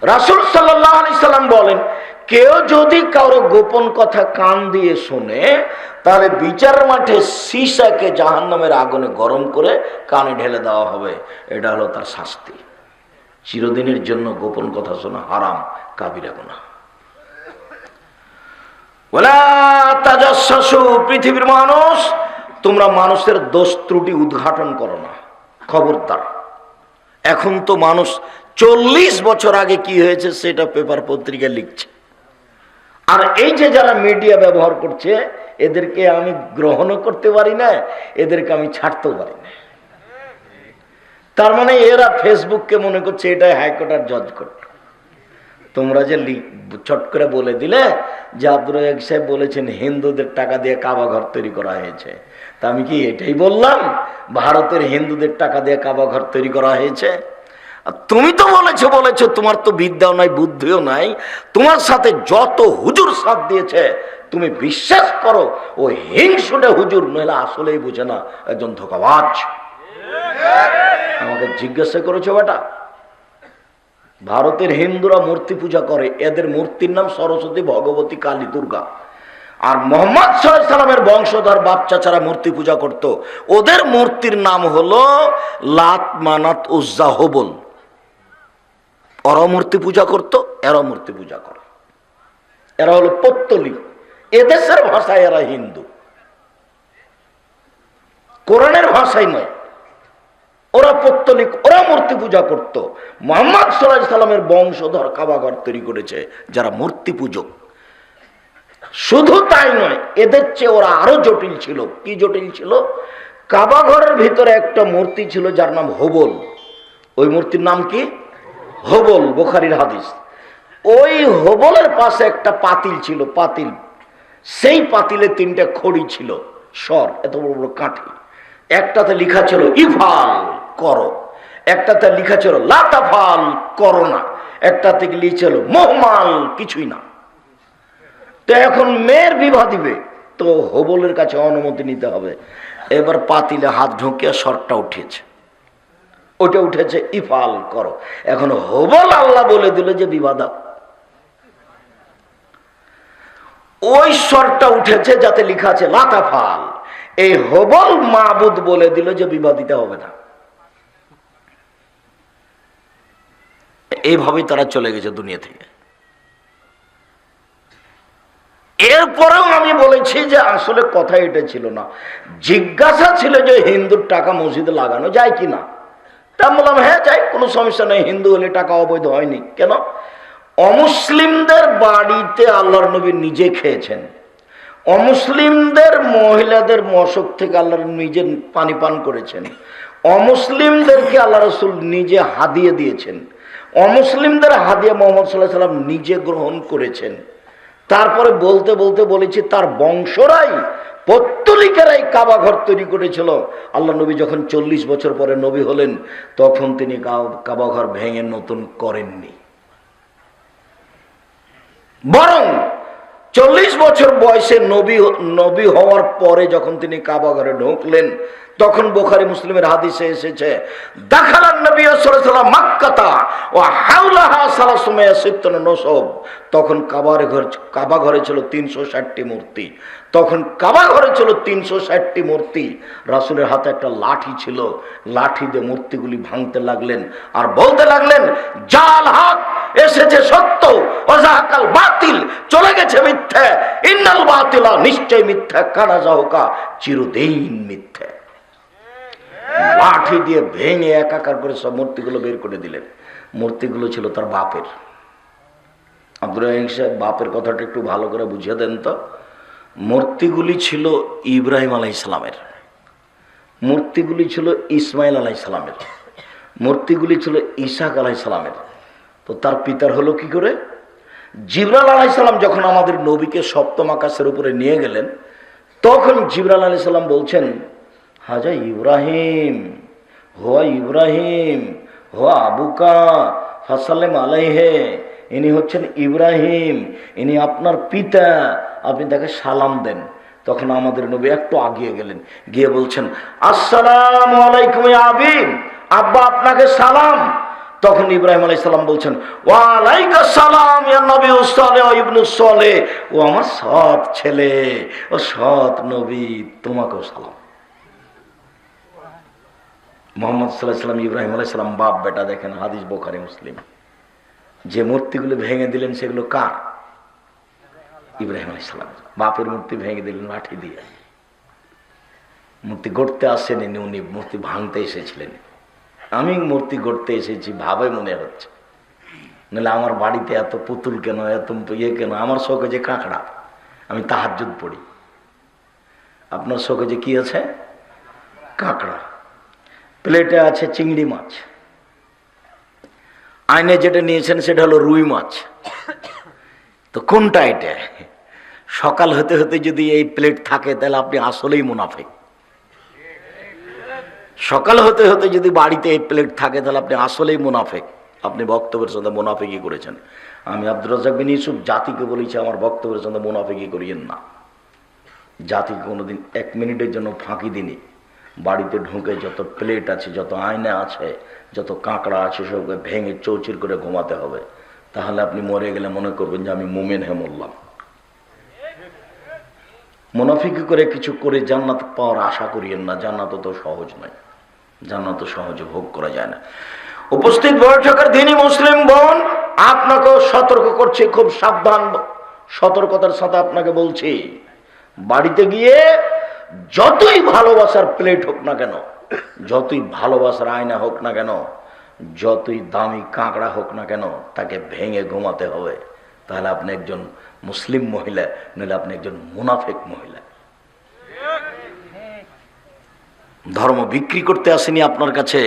রাসূল সাল্লাল্লাহু আলাইহি সাল্লাম বলেন, কেউ যদি কারো গোপন কথা কান দিয়ে শোনে, তাহলে বিচার মাঠে সীসাকে জাহান্নামের আগুনে গরম করে কানে ঢেলে দেওয়া হবে। এটা হলো তার শাস্তি। চিরদিনের জন্য গোপন কথা শোনা হারাম, কাবিরা গুনাহ। ওয়ালা তাজাসসু, পৃথিবীর মানুষ, তোমরা মানুষের দোষ ত্রুটি উদ্ঘাটন করো না, খবরদার। এখন তো মানুষ 40 বছর আগে কি হয়েছে সেটা পেপার পত্রিকায় লিখছে। আর এই যে যারা মিডিয়া ব্যবহার করছে, এদেরকে আমি গ্রহণও করতে পারি না, এদেরকে আমি ছাড়তেও পারি না। তার মানে এরা ফেসবুককে মনে করছে এটাই হাইকোর্ট আর জজ কোর্ট। তোমরা যে চট করে বলে দিলে যে আব্দুর রাজ্জাক সাহেব বলেছেন হিন্দুদের টাকা দিয়ে কাবা ঘর তৈরি করা হয়েছে, তা আমি কি এটাই বললাম ভারতের হিন্দুদের টাকা দিয়ে কাবা ঘর তৈরি করা হয়েছে? তুমি তো বলেছো, তোমার তো বিদ্যাও নাই, বুদ্ধিও নাই। তোমার সাথে যত হুজুর সাথ দিয়েছে, তুমি বিশ্বাস করো ও হিংসুটে হুজুর, নইলে আসলেই বুঝে না, একজন ধোঁকাবাজ। আমাকে জিজ্ঞাসা করেছো বেটা, ভারতের হিন্দুরা মূর্তি পূজা করে, এদের মূর্তির নাম সরস্বতী, ভগবতী, কালী, দুর্গা। আর মুহাম্মদ সাল্লাল্লাহু আলাইহি সাল্লামের বংশধর বাপ চাচারা মূর্তি পূজা করত, ওদের মূর্তির নাম হলো লাত, মানাত, উজ্জা, হবল। ওরা মূর্তি পূজা করত, এরা মূর্তি পূজা করে। এরা হলো পৌত্তলিক, এদেশের ভাষায় এরা হিন্দু, কোরআনের ভাষায় নয়। ওরা পৌত্তলিক, ওরা মূর্তি পূজা করত। মুহাম্মদ সাল্লাল্লাহু আলাইহি সাল্লামের বংশধর কাবাঘর তৈরি করেছে যারা মূর্তি পূজক। শুধু তাই নয়, এদের চেয়ে ওরা আরো জটিল ছিল। কি জটিল ছিল? কাবাঘরের ভিতরে একটা মূর্তি ছিল যার নাম হবল। ওই মূর্তির নাম কি? হবল, বুখারীর হাদিস। ওই হবলের পাশে একটা পাতিল ছিল, পাতিল। সেই পাতিলে 3টে খড়ি ছিল, সর এত বড় বড় কাঠি। একটাতে লেখা ছিল ইফাল, করো। একটাতে লেখা ছিল লাতাফাল, করো না। একটাতে লিখা ছিল মোহমাল, কিছুই না। তো এখন মেয়ের বিবাহ দিবে, তো হবলের কাছে অনুমতি নিতে হবে। এবার পাতিলে হাত ঢুকিয়ে সরটা উঠিয়েছে, ওটা উঠেছে ইফাল, করো। এখন হবল আল্লাহ বলে দিল যে বিবাহ দাও। ওই স্বরটা উঠেছে যাতে লেখা আছে লাতাফাল। এই হবল মাবুদ বলে দিল যে বিবাহ দিতে হবে না। এইভাবেই তারা চলে গেছে দুনিয়া থেকে। এরপরেও আমি বলেছি যে আসলে কথা এটা ছিল না, জিজ্ঞাসা ছিল যে হিন্দুর টাকা মসজিদে লাগানো যায় কিনা। তা বললাম হ্যাঁ যাই, কোনো সমস্যা নেই, হিন্দু হলে টাকা অবৈধ হয়নি। কেন? অমুসলিমদের বাড়িতে আল্লাহর নবী নিজে খেয়েছেন, অমুসলিমদের মহিলাদের মশক থেকে আল্লাহর নিজে পানি পান করেছেন, অমুসলিমদেরকে আল্লাহ রাসূল নিজে হাদিয়া দিয়েছেন, অমুসলিমদের হাদিয়া মুহাম্মদ সাল্লাল্লাহু আলাইহি ওয়াসাল্লাম নিজে গ্রহণ করেছেন। তারপরে বলতে বলতে বলেছি তার বংশরাই, পৌত্তলিকেরাই কাবা ঘর তৈরি করেছিল। আল্লাহ নবী যখন 40 বছর পরে নবী হলেন, তখন তিনি কাবা ঘর ভেঙে নতুন করেননি। বরং 40 বছর বয়সে নবী হওয়ার পরে যখন তিনি কাবা ঘরে ঢুকলেন, তখন বুখারী মুসলিমের হাদিসে এসেছে, দাখালান নবী সাল্লাল্লাহু আলাইহি ওয়াসাল্লাম মক্কাতা ওয়া হাওলাহা 360 নসব। তখন কাবা ঘরে ছিল 360টি মূর্তি। তখন কাবা ঘরে ছিল 360টি মূর্তি। রাসূলের হাতে একটা লাঠি ছিল, লাঠি দিয়ে মূর্তিগুলি ভাঙতে লাগলেন আর বলতে লাগলেন, জাল হক, এসেছে সত্য, ওয়াজাহাকাল বাতিল, চলে গেছে মিথ্যা, ইন্নাল বাতিলা, নিশ্চয় মিথ্যা, কানা যাহুকা, চিরদিন মিথ্যা। লাঠি দিয়ে ভেঙে একাকার করে সব মূর্তিগুলো বের করে দিলেন। মূর্তিগুলো ছিল তার বাপের। আব্দুর রাজ্জাক সাহেব বাপের কথাটা একটু ভালো করে বুঝিয়ে দেন তো। মূর্তিগুলি ছিল ইব্রাহিম আলাইহিস সালামের, মূর্তিগুলি ছিল ইসমাইল আলাইহিস সালামের, মূর্তিগুলি ছিল ইসাক আলাইহিস সালামের। তো তার পিতার হলো কি করে? জিবরাইল আলাইহিস সালাম যখন আমাদের নবীকে সপ্তম আকাশের উপরে নিয়ে গেলেন, তখন জিবরাইল আলাইহিস সালাম বলছেন, হাজা ইব্রাহিম, হোয়া ইব্রাহিম, হোয়া আবুকা ফাসাল্লিম আলাইহে, ইনি হচ্ছেন ইব্রাহিম, ইনি আপনার পিতা, আপনি তাকে সালাম দেন। তখন আমাদের নবী একটু আগিয়ে গেলেন, গিয়ে বলছেন, আসসালামু আলাইকুম ইয়া আবি, আব্বা আপনাকে সালাম। তখন ইব্রাহিম আলাইহিস সালাম বলছেন, ওয়া আলাইকাস সালাম ইয়া নবী সালেহ ইবনু সালেহ, ও আমার সৎ ছেলে, ও সৎ নবী, তোমাকেও সালাম। মুহাম্মদ সাল্লাল্লাহু আলাইহি ওয়াসাল্লাম ইব্রাহিম আলাইহিস সালাম বাপ বেটা, দেখেন হাদিস বুখারী মুসলিম। যে মূর্তিগুলো ভেঙে দিলেন সেগুলো কার? ইব্রাহিম আলাইহিস সালাম। বাপের মূর্তি ভেঙে দিলেন লাঠি দিয়ে। মূর্তি গড়তে আসেনি উনি, মূর্তি ভাঙতে এসেছিলেন। আমি মূর্তি গড়তে এসেছি ভাবে মনে হচ্ছে, নাহলে আমার বাড়িতে এত পুতুল কেন, এত ইয়ে কেন? আমার শোকে যে কাঁকড়া, আমি তাহাজ্জুদ পড়ি। আপনার শোকে যে কি আছে? কাঁকড়া। প্লেটে আছে চিংড়ি মাছ, আইনে যেটা নিয়েছেন সেটা হলো রুই মাছ। তো কোনটা এটা? সকাল হতে হতে যদি এই প্লেট থাকে তাহলে আপনি আসলেই মুনাফিক। সকাল হতে হতে যদি বাড়িতে এই প্লেট থাকে তাহলে আপনি আসলেই মুনাফিক। আপনি বক্তব্যের সাথে মুনাফিকি করেছেন। আমি আব্দুর রাজ্জাক বিন ইউসুফ জাতিকে বলেছি, আমার বক্তব্যের সাথে মুনাফিকি করিয়েন না। জাতিকে কোনোদিন এক মিনিটের জন্য ফাঁকি দিনি। বাড়িতে ঢুকে যত প্লেট আছে, যত আয়না আছে, যত কাঁকড়া আছে, সবকে ভেঙে চৌচির করে ঘুমাতে হবে। তাহলে আপনি মরে গেলে মনে করবেন যে আমি মুমিন হয়ে মরলাম। মুনাফিকি করে কিছু করে জান্নাত পাওয়ার আশা করিয়েন না। জান্নাত তো সহজ নয়, জান্নাত সহজে ভোগ করা যায় না। উপস্থিত বৈঠকের দিনই মুসলিম বোন, আপনাকেও সতর্ক করছি, খুব সাবধান, সতর্কতার সাথে আপনাকে বলছি। বাড়িতে গিয়ে যতই ভালোবাসার প্লেট হোক না কেন, যতই ভালোবাসার আয়না হোক না কেন, যতই দামি কাঁকড়া হোক না কেন, তাকে ভেঙে ঘুমাতে হবে। তাহলে আপনি একজন মুসলিম মহিলা, নইলে আপনি একজন মুনাফিক মহিলা। ধর্ম বিক্রি করতে আসেনি আপনার কাছে,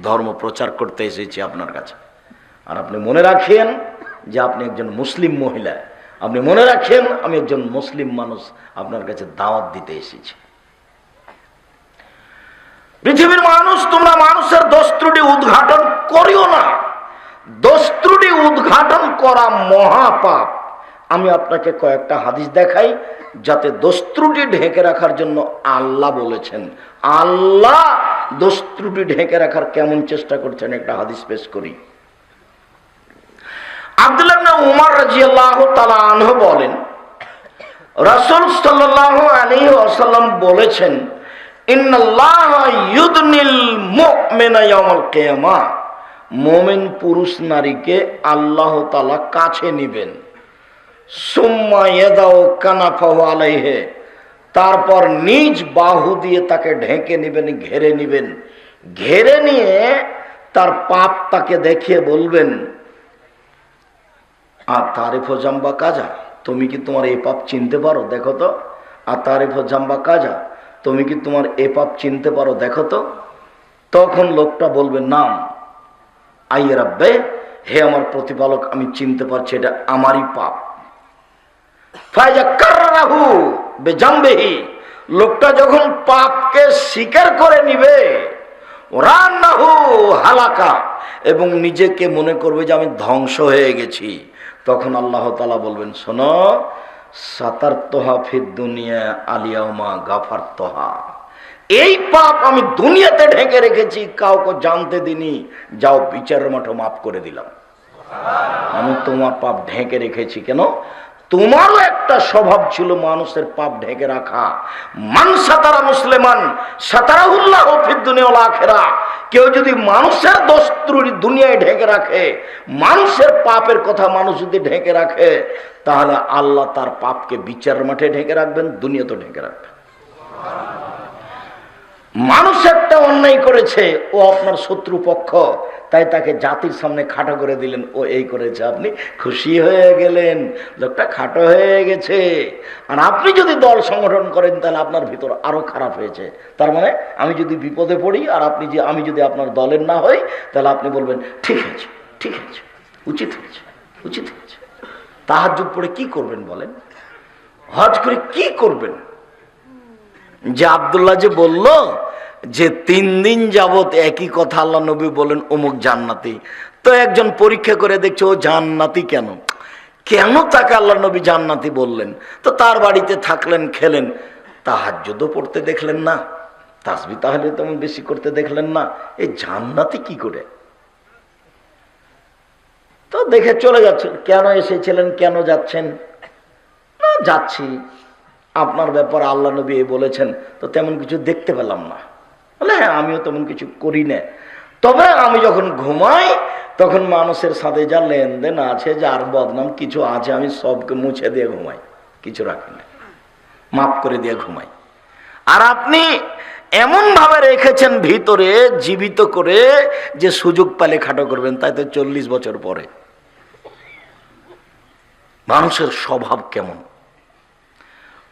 ধর্ম প্রচার করতে এসেছি আপনার কাছে। আর আপনি মনে রাখেন যে আপনি একজন মুসলিম মহিলা, আপনি মনে রাখেন আমি একজন মুসলিম মানুষ, আপনার কাছে দাওয়াত দিতে এসেছি। পৃথিবীর মানুষ, তোমরা মানুষের দোষ ত্রুটি উদ্ঘাটন করিও না। দোষ ত্রুটি উদ্ঘাটন করা মহাপাপ। আমি আপনাকে কয়েকটা হাদিস দেখাই, যাতে দোষ ত্রুটি ঢেকে রাখার জন্য আল্লাহ বলেছেন। আল্লাহ দোষ ত্রুটি ঢেকে রাখার কেমন চেষ্টা করছেন, একটা হাদিস পেশ করি। আব্দুল্লাহ ইবনে উমর রাদিয়াল্লাহু তাআলা আনহু বলেন, রাসূল সাল্লাল্লাহু আলাইহি ওয়াসাল্লাম বলেছেন, ইন্নাল্লাহা ইউদনিল মুমিনা ইয়াউমাল কিয়ামা, মুমিন পুরুষ নারীকে আল্লাহ তাআলা কাছে নেবেন। সুম্মা ইয়াদাউ কানাফাহু আলাইহি, তারপর নিজ বাহু দিয়ে তাকে ঢেকে নেবেন, ঘেরে নেবেন। ঘেরে নিয়ে তার পাপ তাকে দেখিয়ে বলবেন, আর তারিফ জাম্বা কাজা, তুমি কি তোমার এই পাপ চিনতে পারো, দেখো তো। আর তারিফ জাম্বা কাজা, তুমি কি তোমার এ পাপ চিনতে পারো, দেখো তো। তখন লোকটা বলবে, নাম আইয়ে রাব্বে, হে আমার প্রতিপালক, আমি চিনতে পারছি এটা আমারই পাপ। ফায়জা কাররাহু বিজামবিহি, লোকটা যখন পাপকে স্বীকার করে নিবে, রান্নাহু হালাকা, এবং নিজেকে মনে করবে যে আমি ধ্বংস হয়ে গেছি, তখন আল্লাহ তাআলা বলবেন, শোনো, সাতারতহা ফিদ দুনিয়া আলিয়াউমা গাফারতহা, এই পাপ আমি দুনিয়াতে ঢেকে রেখেছি, কাউকে জানতে দিনি, যাও বিচারের মাঠে মাফ করে দিলাম। আমি তোমার পাপ ঢেকে রেখেছি। কেন? তোমারও একটা স্বভাব ছিল মানুষের পাপ ঢেকে রাখা। মান সাতারা মুসলিমান সাতারাহুল্লাহু ফিদ দুনিয়া ওয়াল আখিরাহ, কেউ যদি মানুষের দোষ ত্রুটি দুনিয়ায় ঢেকে রাখে, মানুষের পাপের কথা মানুষ যদি ঢেকে রাখে, তাহলে আল্লাহ তার পাপকে বিচারের মাঠে ঢেকে রাখবেন, দুনিয়া তো ঢেকে রাখবেন। মানুষ একটা অন্যায় করেছে, ও আপনার শত্রুপক্ষ, তাই তাকে জাতির সামনে খাটো করে দিলেন, ও এই করেছে, আপনি খুশি হয়ে গেলেন, লোকটা খাটো হয়ে গেছে। আর আপনি যদি দল সংগঠন করেন তাহলে আপনার ভিতর আরো খারাপ হয়েছে। তার মানে আমি যদি বিপদে পড়ি আর আমি যদি আপনার দলের না হই, তাহলে আপনি বলবেন ঠিক আছে, ঠিক আছে, উচিত হয়েছে, উচিত হয়েছে। তাহাজ্জুদ পড়ে কি করবেন বলেন? হজ করে কি করবেন? যে আব্দুল্লাহ যে বলল যে 3 দিন যাবত একই কথা আল্লাহ নবী বলেন অমুক জান্নাতি, তো একজন পরীক্ষা করে দেখছে ও জান্নাতি কেন, কেন তাকে আল্লাহ নবী জান্নাতি বললেন? তো তার বাড়িতে থাকলেন, খেলেন, তাহাজ্জুদও পড়তে দেখলেন না, তাসবিহ তাহলে তেমন বেশি করতে দেখলেন না, এই জান্নাতি কি করে? তো দেখে চলে যাচ্ছেন। কেন এসেছিলেন, কেন যাচ্ছেন? না, যাচ্ছি, আপনার ব্যাপারে আল্লাহ নবী বলেছেন, তো তেমন কিছু দেখতে পেলাম না। বলে হ্যাঁ, আমিও তেমন কিছু করি না, তবে আমি যখন ঘুমাই তখন মানুষের সাথে যা লেনদেন আছে, যার বদনাম কিছু আছে, আমি সবকে মুছে দিয়ে ঘুমাই, কিছু রাখি না, মাফ করে দিয়ে ঘুমাই। আর আপনি এমন ভাবে রেখেছেন ভিতরে জীবিত করে যে সুযোগ পেলে খাটো করবেন, তাই তো 40 বছর পরে। মানুষের স্বভাব কেমন?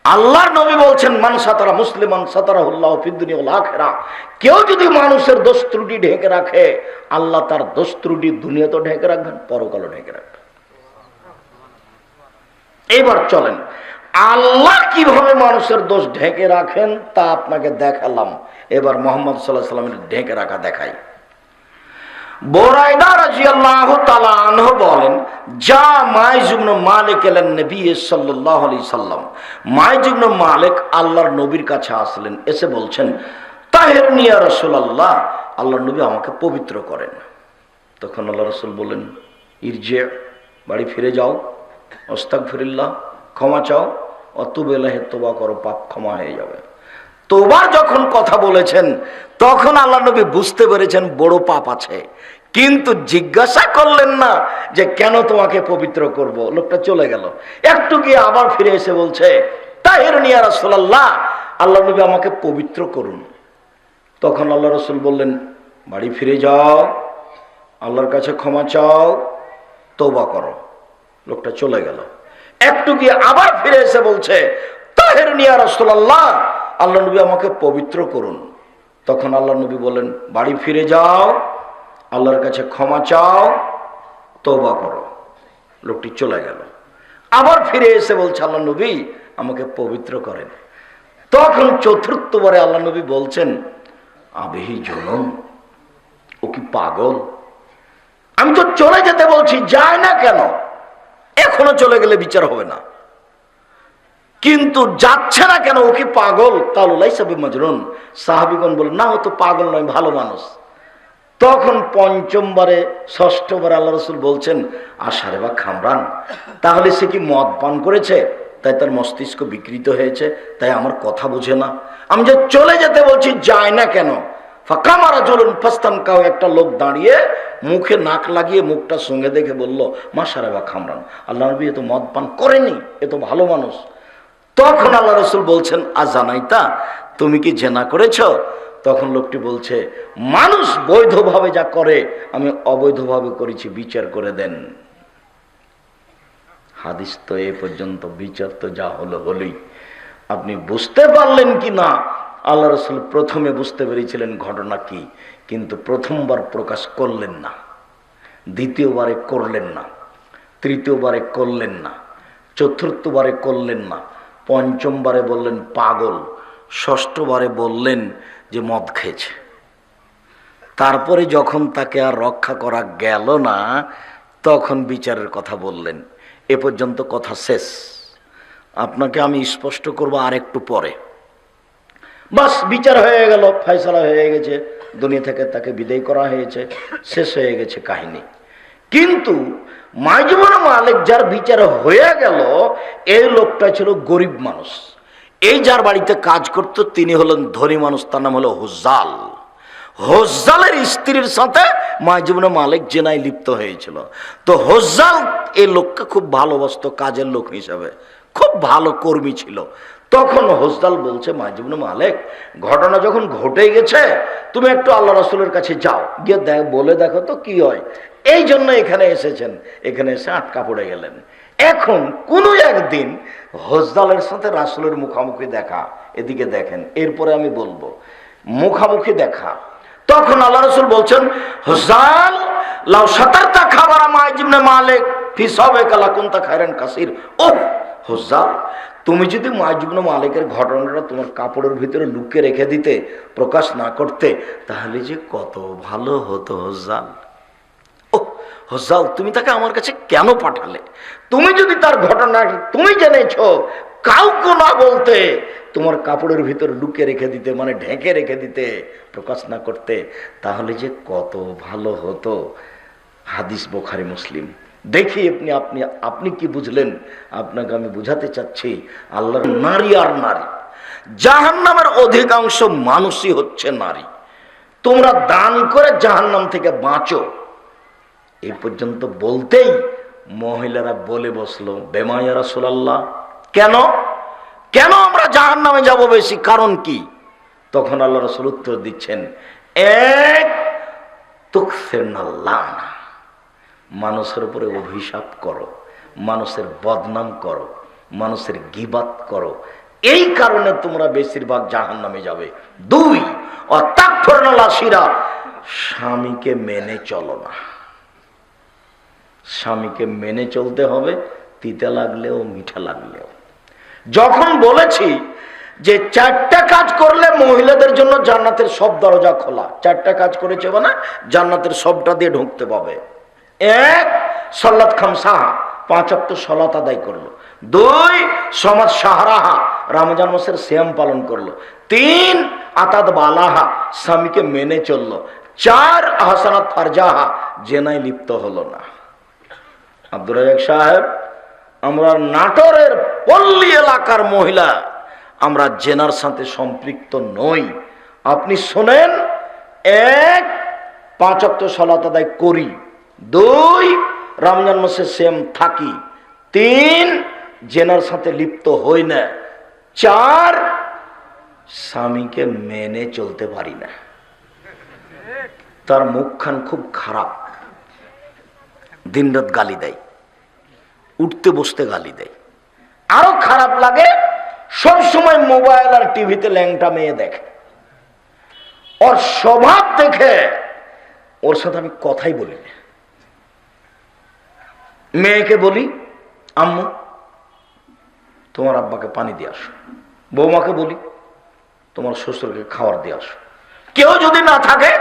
আল্লাহর নবী বলছেন, মান সাতারা মুসলিমান সাতারাহুল্লাহু ফিদ দুনিয়া ওয়াল আখিরাহ। কেউ যদি মানুষের দোষ ত্রুটি ঢেকে রাখে, আল্লাহ তার দোষ ত্রুটি দুনিয়াতেও ঢেকে রাখবেন, পরকালও ঢেকে রাখবেন। এবার চলেন, আল্লাহ কিভাবে মানুষের দোষ ঢেকে রাখেন তা আপনাকে দেখালাম। এবার মুহাম্মদ সাল্লাল্লাহু আলাইহি ওয়াসাল্লামের ঢেকে রাখা দেখাই। বুরাইদা রাদিয়াল্লাহু তাআলা আনহু বলেন, যা মাইজ ইবনে মালিক এলেন নবী সাল্লাল্লাহু আলাইহি সাল্লাম। মাইজ ইবনে মালিক আল্লাহর নবীর কাছে আসলেন, এসে বলছেন, তাহিরনি ইয়া রাসূলুল্লাহ, আল্লাহর নবী আমাকে পবিত্র করেন। তখন আল্লাহ রাসূল বলেন, ইরজি, বাড়ি ফিরে যাও, আস্তাগফিরুল্লাহ, ক্ষমা চাও, অতুব ইলাইহি, তওবা করো, পাপ ক্ষমা হয়ে যাবে। তোবার যখন কথা বলেছেন তখন আল্লাহ নবী বুঝতে পেরেছেন বড় পাপ আছে, কিন্তু জিজ্ঞাসা করলেন না যে কেন তোমাকে পবিত্র করব। লোকটা চলে গেল। একটু গিয়ে আবার ফিরে এসে বলছে, তাহিরনি ইয়া রাসূলুল্লাহ, আল্লাহ নবী আমাকে পবিত্র করুন। তখন আল্লাহ রাসূল বললেন, বাড়ি ফিরে যাও, আল্লাহর কাছে ক্ষমা চাও, তওবা করো। লোকটা চলে গেল। একটু গিয়ে আবার ফিরে এসে বলছে, তাহিরনি ইয়া রাসূলুল্লাহ, আল্লাহ নবী আমাকে পবিত্র করুন। তখন আল্লাহ নবী বলেন, বাড়ি ফিরে যাও, আল্লাহর কাছে ক্ষমা চাও, তওবা করো। লোকটি চলে গেল। আবার ফিরে এসে বলছে, আল্লাহ নবী আমাকে পবিত্র করেন। তখন চতুর্থবারে আল্লাহ নবী বলছেন, আবেহি জনম, ও কি পাগল? আমি তো চলে যেতে বলছি, যায় না কেন? এখনো চলে গেলে বিচার হবে না, কিন্তু যাচ্ছে না কেন? ও কি পাগল? কালু লাইসা বিমাজনুন। সাহাবীগণ বলেন, না, ও তো পাগল নয়, ভালো মানুষ। তখন পঞ্চমবারে ষষ্ঠবারে আল্লাহ রাসূল বলছেন, আশারে বা খামরান, তাহলে সে কি মদ পান করেছে, তাই তার মস্তিষ্ক বিকৃত হয়েছে, তাই আমার কথা বোঝে না? আমি যে চলে যেতে বলছি, যায় না কেন? ফাকামারা জলুন ফাস্তান কাও, একটা লোক দাঁড়িয়ে মুখে নাক লাগিয়ে মুখটা সঙ্গে দেখে বলল, মাশারে বা খামরান, আল্লাহ নবী এ তো মদ পান করেনি, এ তো ভালো মানুষ। তখন আল্লাহ রাসূল বলছেন, আজানাইতা, তুমি কি জেনা করেছ? তখন লোকটি বলছে, মানুষ বৈধভাবে যা করে আমি অবৈধভাবে করেছি, বিচার করে দেন। হাদিস তো এ পর্যন্ত, বিচার তো যা হলো হলোই। আপনি বুঝতে পারলেন কি না? আল্লাহ রাসূল প্রথমে বুঝতে পেরেছিলেন ঘটনা কি, কিন্তু প্রথমবার প্রকাশ করলেন না, দ্বিতীয়বারে করলেন না, তৃতীয়বারে করলেন না, চতুর্থবারে করলেন না, পঞ্চমবারে বললেন পাগল, ষষ্ঠবারে বললেন যে মদ খেয়েছে। তারপরে যখন তাকে আর রক্ষা করা গেল না, তখন বিচারের কথা বললেন। এ পর্যন্ত কথা শেষ। আপনাকে আমি স্পষ্ট করবো আর একটু পরে। বাস বিচার হয়ে গেল, ফয়সালা হয়ে গেছে, দুনিয়া থেকে তাকে বিদায় করা হয়েছে, শেষ হয়ে গেছে কাহিনী। কিন্তু মাইজ ইবনে মালিক যার বিচার হয়ে গেল, এই লোকটা ছিল গরিব মানুষ। এই যার বাড়িতে কাজ করত তিনি হলেন ধনী মানুষ, তার নাম হলো হুজ্জাল। হুজ্জালের স্ত্রীর সাথে মাইজ ইবনে মালিক জেনায় লিপ্ত হয়েছিল। তো হুজ্জাল এই লোককে খুব ভালোবাসতো, কাজের লোক হিসাবে, খুব ভালো কর্মী ছিল। তখন হুজ্জাল বলছে, মাইজ ইবনে মালিক, ঘটনা যখন ঘটে গেছে, তুমি একটু আল্লাহ রাসূলের কাছে যাও, গিয়ে বলে দেখো তো কি হয়। এই জন্য এখানে এসেছেন, এখানে এসে আটকা পড়ে গেলেন। এখন কোন একদিন হুজ্জালের সাথে রাসূলের মুখামুখি দেখা, এদিকে দেখেন, এরপরে আমি বলবো মুখামুখি দেখা। তখন আল্লাহ রাসূল বলছেন, হুজ্জাল, লাউ সাতারতা খাবারা মাইজ ইবনে মালিক ফি সাওবিকা লাকুনতা খায়রান কাসীর। ও হুজ্জাল, তুমি যদি মাইজ ইবনে মালিকের ঘটনাটা তোমার কাপড়ের ভিতরে লুকিয়ে রেখে দিতে, প্রকাশ না করতে, তাহলে যে কত ভালো হতো হুজ্জাল। ও হুজ্জাল, তুমি তাকে আমার কাছে কেন পাঠালে? তুমি যদি তার ঘটনা তুমি জেনেছ, কাউকে না বলতে, তোমার কাপড়ের ভিতর লুকিয়ে রেখে দিতে, মানে ঢেকে রেখে দিতে, প্রকাশ না করতে, তাহলে যে কত ভালো হতো। হাদিস বুখারী মুসলিম। দেখি আপনি আপনি আপনি কি বুঝলেন? আপনাকে আমি বুঝাতে চাচ্ছি, আল্লাহর নারী আর নারী, জাহান্নামের অধিকাংশ মানুষই হচ্ছে নারী। তোমরা দান করে জাহান্নাম থেকে বাঁচো, এই পর্যন্ত বলতেই মহিলারা বলে বসলো, বেমায়া রাসূলুল্লাহ, কেন কেন আমরা জাহান্নামে যাব বেশি, কারণ কি? তখন আল্লাহ রাসূল উত্তর দিচ্ছেন, এক তুকসিরনাল্লাহ, মানুষের উপরে অভিশাপ করো, মানুষের বদনাম করো, মানুষের গীবাত করো, এই কারণে তোমরা বেশিরভাগ জাহান্নামে যাবে। দুই, অতাকফুরনাল আশিরা, স্বামীকে মেনে চলো না। স্বামীকে মেনে চলতে হবে, তিতা লাগলেও মিঠা লাগলেও। যখন বলেছি যে 4টা কাজ করলে মহিলাদের জন্য জান্নাতের সব দরজা খোলা, 4টা কাজ করেছে মানে জান্নাতের সবটা দিয়ে ঢুকতে পাবে। এক, সালাত খামসাহা, 5 ওয়াক্ত সালাত আদায় করলো। 2, সমাজ সাহারাহা, রমজান মাসের সিয়াম পালন করলো। 3, আতাদ বালাহা, স্বামীকে মেনে চললো। 4, আহসানাত ফারজাহা, জেনায় লিপ্ত হলো না। আব্দুর রাজ্জাক সাহেব, আমরা নাটোরের পল্লী এলাকার মহিলা, আমরা জেনার সাথে সম্পৃক্ত নই। আপনি শোনেন, 1, 5 ওয়াক্ত সালাত আদায় করি। 2, রমজান মাসে সেম থাকি। 3, জেনার সাথে লিপ্ত হই না। 4, স্বামীকে মেনে চলতে পারি না। তার মুখখান খুব খারাপ, দিনরাত গালি দেয়, উঠতে বসতে গালি দেয়। আরো খারাপ লাগে, সব সময় মোবাইল আর টিভিতে ল্যাংটা মেয়ে দেখে। ওর স্বভাব দেখে ওর সাথে আমি কথাই বলি না। মেয়েকে বলি, আম্মু তোমার আব্বাকে পানি দিয়ে আসো। বৌমাকে বলি, তোমার শ্বশুরকে খাবার দিয়ে আসো। কেউ যদি না থাকে,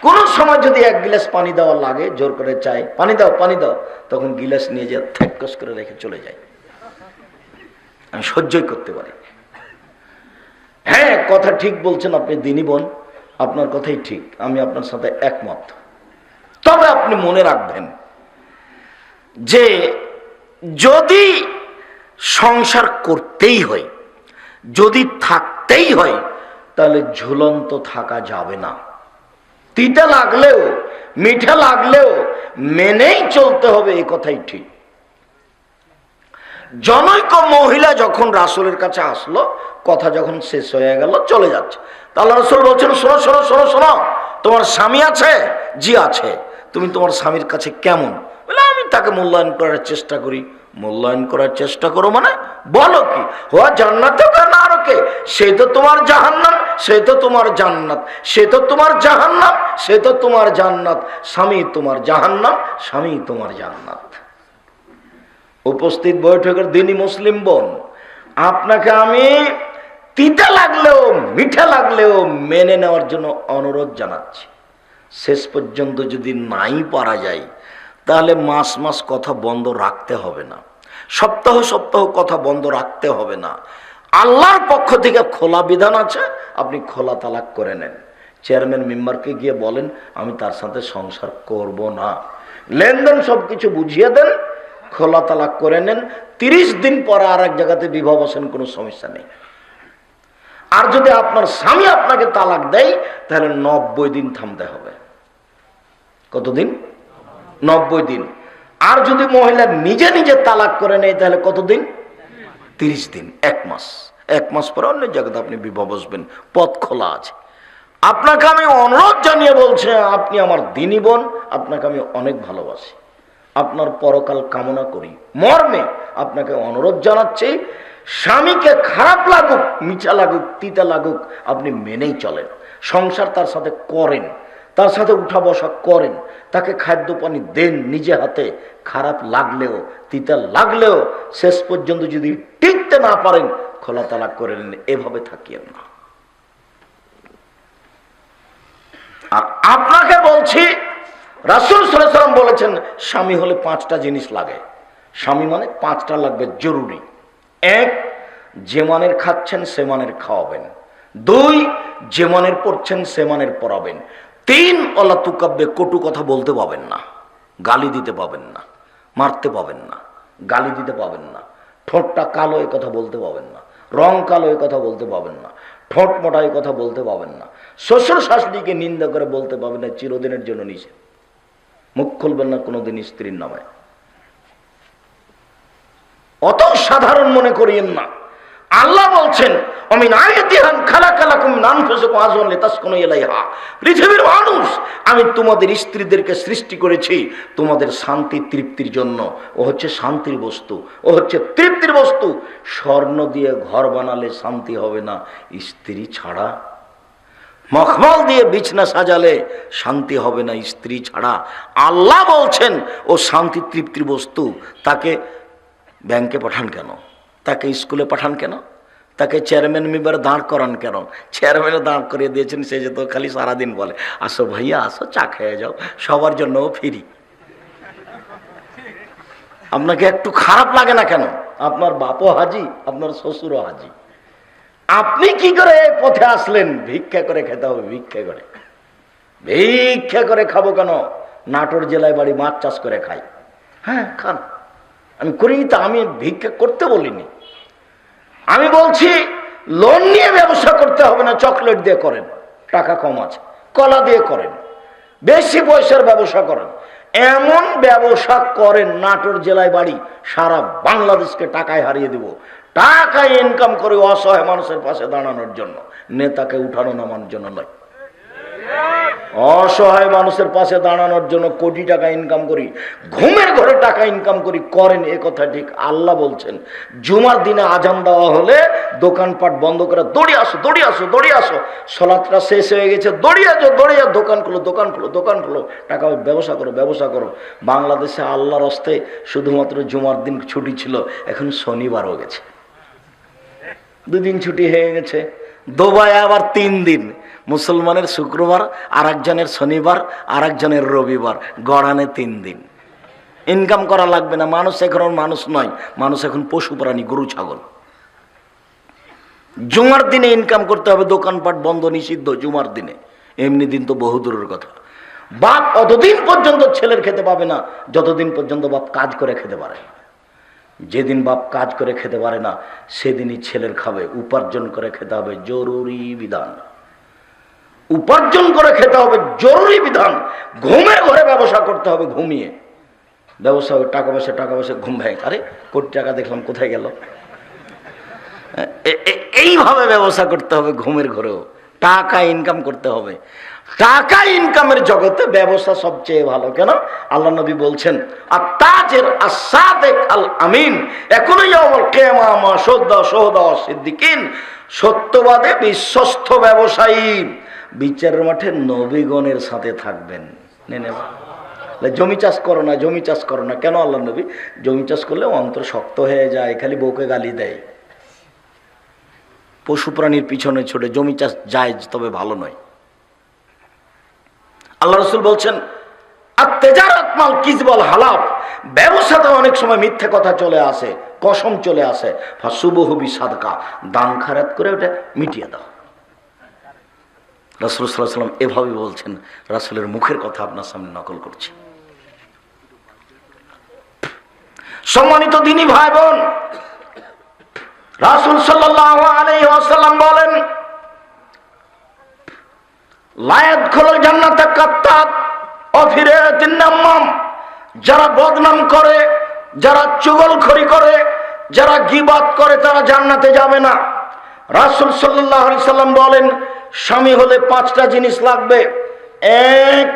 কোন সময় যদি 1 গিলাস পানি দেওয়া লাগে, জোর করে চাই, পানি দাও পানি দাও, তখন গিলাস নিয়ে যা থেকস করে রেখে চলে যায়। আমি সহ্যই করতে পারি। হ্যাঁ, কথা ঠিক বলছেন আপনি দিনী বোন, আপনার কথাই ঠিক, আমি আপনার সাথে একমত। তবে আপনি মনে রাখবেন যে যদি সংসার করতেই হয়, যদি থাকতেই হয়, তাহলে ঝুলন্ত থাকা যাবে না। তিতা লাগলেও মিঠা লাগলেও মেনেই চলতে হবে, এই কথাই ঠিক। জনৈক মহিলা যখন রাসূলের কাছে আসলো, কথা যখন শেষ হয়ে গেল, চলে যাচ্ছে, তাহলে রাসূল বলছেন, শোনো শোনো শোনো শোনো, তোমার স্বামী আছে? জি আছে। তুমি তোমার স্বামীর কাছে কেমন? বলে, আমি তাকে মূল্যায়ন করার চেষ্টা করি। মূল্যায়ন করার চেষ্টা করো মানে বলো কি? হওয়া জান্নাতে না আরকে, সে তো তোমার জাহান্নাম, সে তো তোমার জান্নাত, সে তো তোমার জাহান্নাম, সে তো তোমার জান্নাত। স্বামী তোমার জাহান্নাম, স্বামী তোমার জান্নাত। উপস্থিত বৈঠকের দিনই মুসলিম বোন, আপনাকে আমি তিতা লাগলেও মিঠা লাগলেও মেনে নেওয়ার জন্য অনুরোধ জানাচ্ছি। শেষ পর্যন্ত যদি নাই পারা যায়, তাহলে মাস মাস কথা বন্ধ রাখতে হবে না, সপ্তাহ সপ্তাহ কথা বন্ধ রাখতে হবে না। আল্লাহর পক্ষ থেকে খোলা বিধান আছে, আপনি খোলা তালাক করে নেন। চেয়ারম্যান মেম্বারকে গিয়ে বলেন, আমি তার সাথে সংসার করব না, লেনদেন সবকিছু বুঝিয়ে দেন, খোলা তালাক করে নেন। 30 দিন পরে আর এক জায়গাতে বিবাহ বসেন, কোনো সমস্যা নেই। আর যদি আপনার স্বামী আপনাকে তালাক দেয়, তাহলে 90 দিন থামতে হবে। কতদিন? 90 দিন। আর যদি মহিলা নিজে নিজে তালাক করে নেয়, তাহলে কতদিন? 30 দিন, 1 মাস। 1 মাস পরে অন্য জায়গাতে আপনি বিবাহ বসবেন, পথ খোলা আছে। আপনাকে আমি অনুরোধ জানিয়ে বলছি, আপনি আমার দিনী বোন, আপনাকে আমি অনেক ভালোবাসি, আপনার পরকাল কামনা করি মর্মে আপনাকে অনুরোধ জানাচ্ছি, স্বামীকে খারাপ লাগুক, মিঠা লাগুক, তিতা লাগুক, আপনি মেনেই চলেন। সংসার তার সাথে করেন, তার সাথে উঠা বসা করেন, তাকে খাদ্য পানি দেন নিজে হাতে। খারাপ লাগলেও তিতা লাগলেও শেষ পর্যন্ত যদি টিকতে না পারেন, খোলা তালাক করে নেন, এভাবে থাকিয়েন না। আর আপনাকে বলছি, রাসূল সাল্লাল্লাহু আলাইহি ওয়াসাল্লাম বলেছেন, স্বামী হলে 5টা জিনিস লাগে। স্বামী মানে 5টা লাগবে জরুরি। 1, যে মানের খাচ্ছেন সে মানের খাওয়াবেন। 2, যে মানের পড়ছেন সে মানের পড়াবেন। 3, অলা তুকাব্বে, কটু কথা বলতে পাবেন না, গালি দিতে পাবেন না। মারতে পাবেন না, গালি দিতে পাবেন না, ঠোঁটটা কালো এ কথা বলতে পাবেন না, রং কালো এ কথা বলতে পাবেন না, ঠোঁট মোটা এ কথা বলতে পাবেন না, শ্বশুর শাশুড়িকে নিন্দা করে বলতে পাবেন না, চিরদিনের জন্য নিষেধ। মুখ খুলবেন না কোনোদিন স্ত্রীর নামে। অত সাধারণ মনে করিয়েন না। আল্লাহ বলছেন পৃথিবীর মানুষ, আমি তোমাদের স্ত্রীদেরকে সৃষ্টি করেছি তোমাদের শান্তি তৃপ্তির জন্য। ও হচ্ছে শান্তির বস্তু, ও হচ্ছে তৃপ্তির বস্তু। স্বর্ণ দিয়ে ঘর বানালে শান্তি হবে না স্ত্রী ছাড়া, মখমল দিয়ে বিছনা সাজালে শান্তি হবে না স্ত্রী ছাড়া। আল্লাহ বলছেন ও শান্তি তৃপ্তির বস্তু। তাকে ব্যাংকে পাঠান কেন? তাকে স্কুলে পাঠান কেন? তাকে চেয়ারম্যান মেম্বার দাঁড় করান কেন? চেয়ারম্যানে দাঁড় করিয়ে দিয়েছেন, সে যে তো খালি সারাদিন বলে আসো ভাইয়া আসো, চা খেয়ে যাও, সবার জন্য ফ্রি। আপনাকে একটু খারাপ লাগে না কেন? আপনার বাপও হাজি, আপনার শ্বশুরও হাজি। আপনি কি করে এই পথে আসলেন? ভিক্ষা করে খেতে হবে, ভিক্ষা করে। ভিক্ষা করে খাবো কেন? নাটোর জেলায় বাড়ি, মাছ চাষ করে খাই। হ্যাঁ খান, আমি করিনি তা, আমি ভিক্ষা করতে বলিনি। আমি বলছি লোন নিয়ে ব্যবসা করতে হবে না, চকলেট দিয়ে করেন, টাকা কম আছে, কলা দিয়ে করেন, বেশি পয়সার ব্যবসা করেন, এমন ব্যবসা করেন নাটোর জেলায় বাড়ি, সারা বাংলাদেশকে টাকায় হারিয়ে দিব। টাকায় ইনকাম করে অসহায় মানুষের পাশে দাঁড়ানোর জন্য, নেতাকে উঠানো নামানোর জন্য নয়। অসহায় মানুষের পাশে দাঁড়ানোর জন্য কোটি টাকা ইনকাম করি, ঘুমের ঘরে টাকা ইনকাম করি, করেন এ কথা ঠিক। আল্লাহ বলছেন জুমার দিনে আজান দেওয়া হলে দোকানপাট বন্ধ করে দৌড়ে আসো, দৌড়ে আসো, দৌড়ে আসো, সলাৎটা শেষ হয়ে গেছে, দৌড়িয়ে যাও, দৌড়ে যাও, দোকান খুলো, দোকান খুলো, দোকান খুলো, টাকা ব্যবসা করো, ব্যবসা করো। বাংলাদেশে আল্লাহর হস্তে শুধুমাত্র জুমার দিন ছুটি ছিল, এখন শনিবারও গেছে, 2 দিন ছুটি হয়ে গেছে। দুবাই আবার 3 দিন, মুসলমানের শুক্রবার, আর একজনের শনিবার, আর একজনের রবিবার, গড়ানে 3 দিন। ইনকাম করা লাগবে না। মানুষ এখন মানুষ নয়, মানুষ এখন পশু প্রাণী, গরু ছাগল। জুমার দিনে ইনকাম করতে হবে, দোকানপাট বন্ধ, নিষিদ্ধ জুমার দিনে। এমনি দিন তো বহু দূরের কথা। বাপ অতদিন পর্যন্ত ছেলের খেতে পাবে না যতদিন পর্যন্ত বাপ কাজ করে খেতে পারে। যেদিন বাপ কাজ করে খেতে পারে না সেদিনই ছেলের খাবে। উপার্জন করে খেতে হবে, জরুরি বিধান। উপার্জন করে খেতে হবে, জরুরি বিধান। ঘুমের ঘরে ব্যবসা করতে হবে, ঘুমিয়ে ব্যবসা হবে, টাকা পয়সা ঘুম ভেঙে, আরে কোটি টাকা দেখলাম কোথায় গেল। এইভাবে ব্যবসা করতে হবে, ঘুমের ঘরেও টাকা ইনকাম করতে হবে। টাকা ইনকামের জগতে ব্যবসা সবচেয়ে ভালো। কেন? আল্লাহ নবী বলছেন আত-তাজির আস-সাদিক আল আমিন ইয়াকুনু ইয়াউমাল কিয়ামা মা শুহাদা সিদ্দিকিন। সত্যবাদী বিশ্বস্ত ব্যবসায়ী বিচারের মাঠে নবীগণের সাথে থাকবেন। জমি চাষ করো না, জমি চাষ করো না। কেন? আল্লাহ নবী জমি চাষ করলে অন্তর শক্ত হয়ে যায়, খালি বউকে গালি দেয়। পশু প্রাণীর পিছনে ছোটে জমি চাষ জায়েজ, তবে ভালো নয়। আল্লাহ রাসূল বলছেন আত-তিজারাত মাল কিযব ওয়াল হালাফ, ব্যবসাতে অনেক সময় মিথ্যে কথা চলে আসে, কসম চলে আসে। ফাসুবহু বিসাদকা, দান খায়রাত করে ওটা মিটিয়ে দাও। রাসূল সাল্লাল্লাহু আলাইহি ওয়াসাল্লাম এভাবে বলছেন। রাসূলের মুখের কথা আপনার সামনে নকল করছি। সম্মানিত দ্বীনি ভাই বোন, রাসূল সাল্লাল্লাহু আলাইহি ওয়াসাল্লাম বলেন লা ইয়াদখুলুল জান্নাতা কাত্তাত ওয়া ফিরাতিন নামাম। যারা বদনাম করে, যারা চুগলখড়ি করে, যারা গীবত করে, তারা জান্নাতে যাবে না। রাসূল সাল্লাল্লাহু আলাইহি সাল্লাম বলেন স্বামী হলে 5টা জিনিস লাগবে। 1,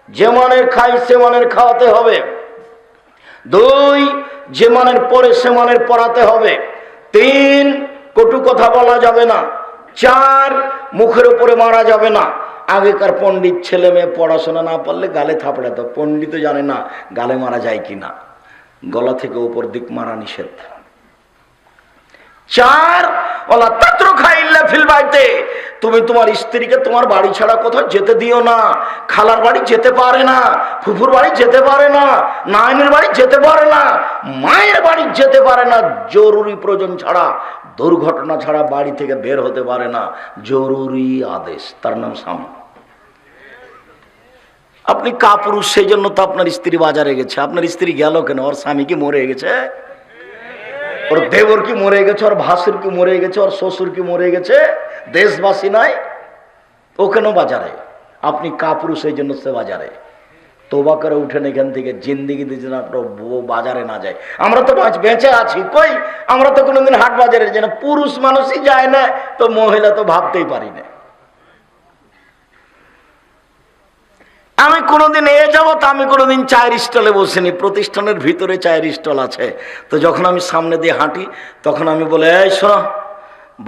যে মানের খাই সে মানের খাওয়াতে হবে। 2, যে মানের পড়ে সে মানের পড়াতে হবে। 3, কটু কথা বলা যাবে না। 4, মুখের উপরে মারা যাবে না। আগেকার পণ্ডিত ছেলে মেয়ে পড়াশোনা না পারলে গালে থাপড়াতো, পণ্ডিত জানে না গালে মারা যায় কিনা। গলা থেকে উপর দিক মারা নিষেধ। 4, ওয়ালা তাতরুকা ইল্লা ফিল বাইতে, তুমি তোমার স্ত্রীকে তোমার বাড়ি ছাড়া কোথাও যেতে দিও না। খালার বাড়ি যেতে পারে না, ফুফুর বাড়ি যেতে পারে না, নাইনের বাড়ি যেতে পারে না, মায়ের বাড়ি যেতে পারে না। জরুরি প্রয়োজন ছাড়া, দুর্ঘটনা ছাড়া বাড়ি থেকে বের হতে পারে না। জরুরি আদেশ, তার নাম স্বামী। আপনি কাপুরুষ, সেই জন্য তো আপনার স্ত্রী বাজারে গেছে। আপনার স্ত্রী গেল কেন? ওর স্বামী কি মরে গেছে? ওর দেবর কি মরে গেছে? ওর ভাসুর কি মরে গেছে? ওর শ্বশুর কি মরে গেছে? দেশবাসী নাই? ও কেন বাজারে? আপনি কাপুরুষ, সেই জন্য সে বাজারে। তোবা করে উঠেন এখান থেকে, জিন্দিগি দিয়েছেন আপনার বউ বাজারে না যায়। আমরা তো বেঁচে আছি কই? আমরা তো কোনোদিন হাট বাজারে যাই না। পুরুষ মানুষই যায় না, তো মহিলা তো ভাবতেই পারি না। আমি কোনোদিন আমি কোনোদিন চায়ের স্টলে বসিনি। প্রতিষ্ঠানের ভিতরে চায়ের স্টল আছে, তো যখন আমি সামনে দিয়ে হাঁটি তখন আমি বলে, এই শোনো,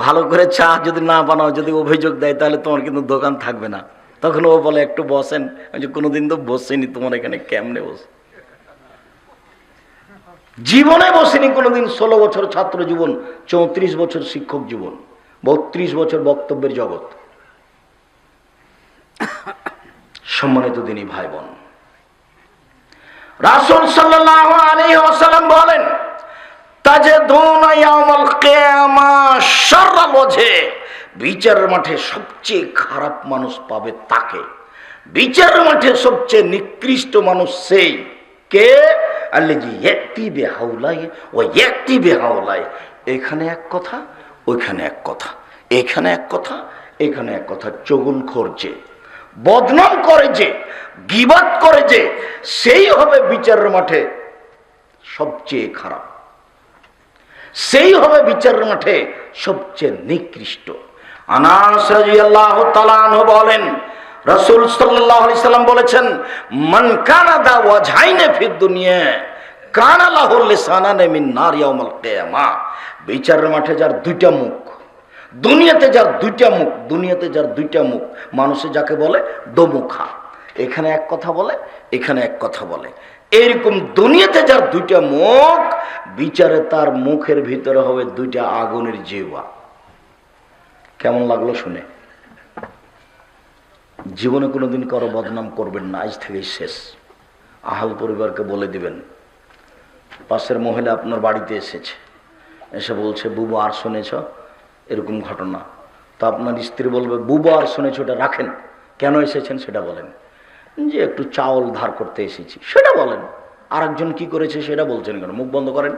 ভালো করে চা যদি না বানাও, যদি অভিযোগ দেয়, তাহলে তোমার কিন্তু দোকান থাকবে না। তখন ও বলে, একটু বসেন। আমি কোনোদিন তো বসিনি, তোমার এখানে কেমনে বস? জীবনে বসিনি কোনোদিন। 16 বছর ছাত্র জীবন, 34 বছর শিক্ষক জীবন, 32 বছর বক্তব্যের জগৎ। সম্মানিত দিনী ভাই বোন, রাসূল সাল্লাল্লাহু আলাইহি ওয়াসাল্লাম বলেন, তাজেদুনা ইয়াউমাল কিয়ামাহ শাররাল ওয়াজহি, বিচারের মাঠে সবচেয়ে খারাপ মানুষ পাবে তাকে। বিচারের মাঠে সবচেয়ে নিকৃষ্ট মানুষ সেই কে? আল্লাযী ইয়াতি বিহাউলাই ওয়া ইয়াতি বিহাউলাই। এখানে এক কথা, ওইখানে এক কথা, এখানে এক কথা, এখানে এক কথা। চগুলখোর যে, বদনাম করে যে, গীবাত করে যে, সেই হবে বিচারের মাঠে সবচেয়ে খারাপ, সেই হবে বিচারের মাঠে সবচেয়ে নিকৃষ্ট। আনাস রাদিয়াল্লাহু তাআলা আনহু বলেন, রাসূল সাল্লাল্লাহু আলাইহি সাল্লাম বলেছেন, মান কানা দা ওয়াজহাইনে ফিদ দুনিয়া কানা লাহু লিসানানে মিন নার ইয়াউমাল কিয়ামা। বিচারের মাঠে যার দুইটা মুখ, দুনিয়াতে যার দুইটা মুখ, দুনিয়াতে যার দুইটা মুখ, মানুষে যাকে বলে দোমুখা, এখানে এক কথা বলে, এখানে এক কথা বলে, এরকম দুনিয়াতে যার দুইটা মুখ, বিচারে তার মুখের ভিতরে হবে দুইটা আগুনের জিহ্বা। কেমন লাগলো শুনে? জীবনে কোনোদিন কারো বদনাম করবেন না, আজ থেকেই শেষ। আহাল পরিবারকে বলে দিবেন, পাশের মহিলা আপনার বাড়িতে এসেছে, এসে বলছে, বুবু আর শুনেছ এরকম ঘটনা? তো আপনার স্ত্রী বলবে, বুবু আর শুনেছ, ওটা রাখেন, কেন এসেছেন সেটা বলেন। যে একটু চাউল ধার করতে এসেছি সেটা বলেন। আরেকজন কি করেছে সেটা বলছেন কেন? মুখ বন্ধ করেন।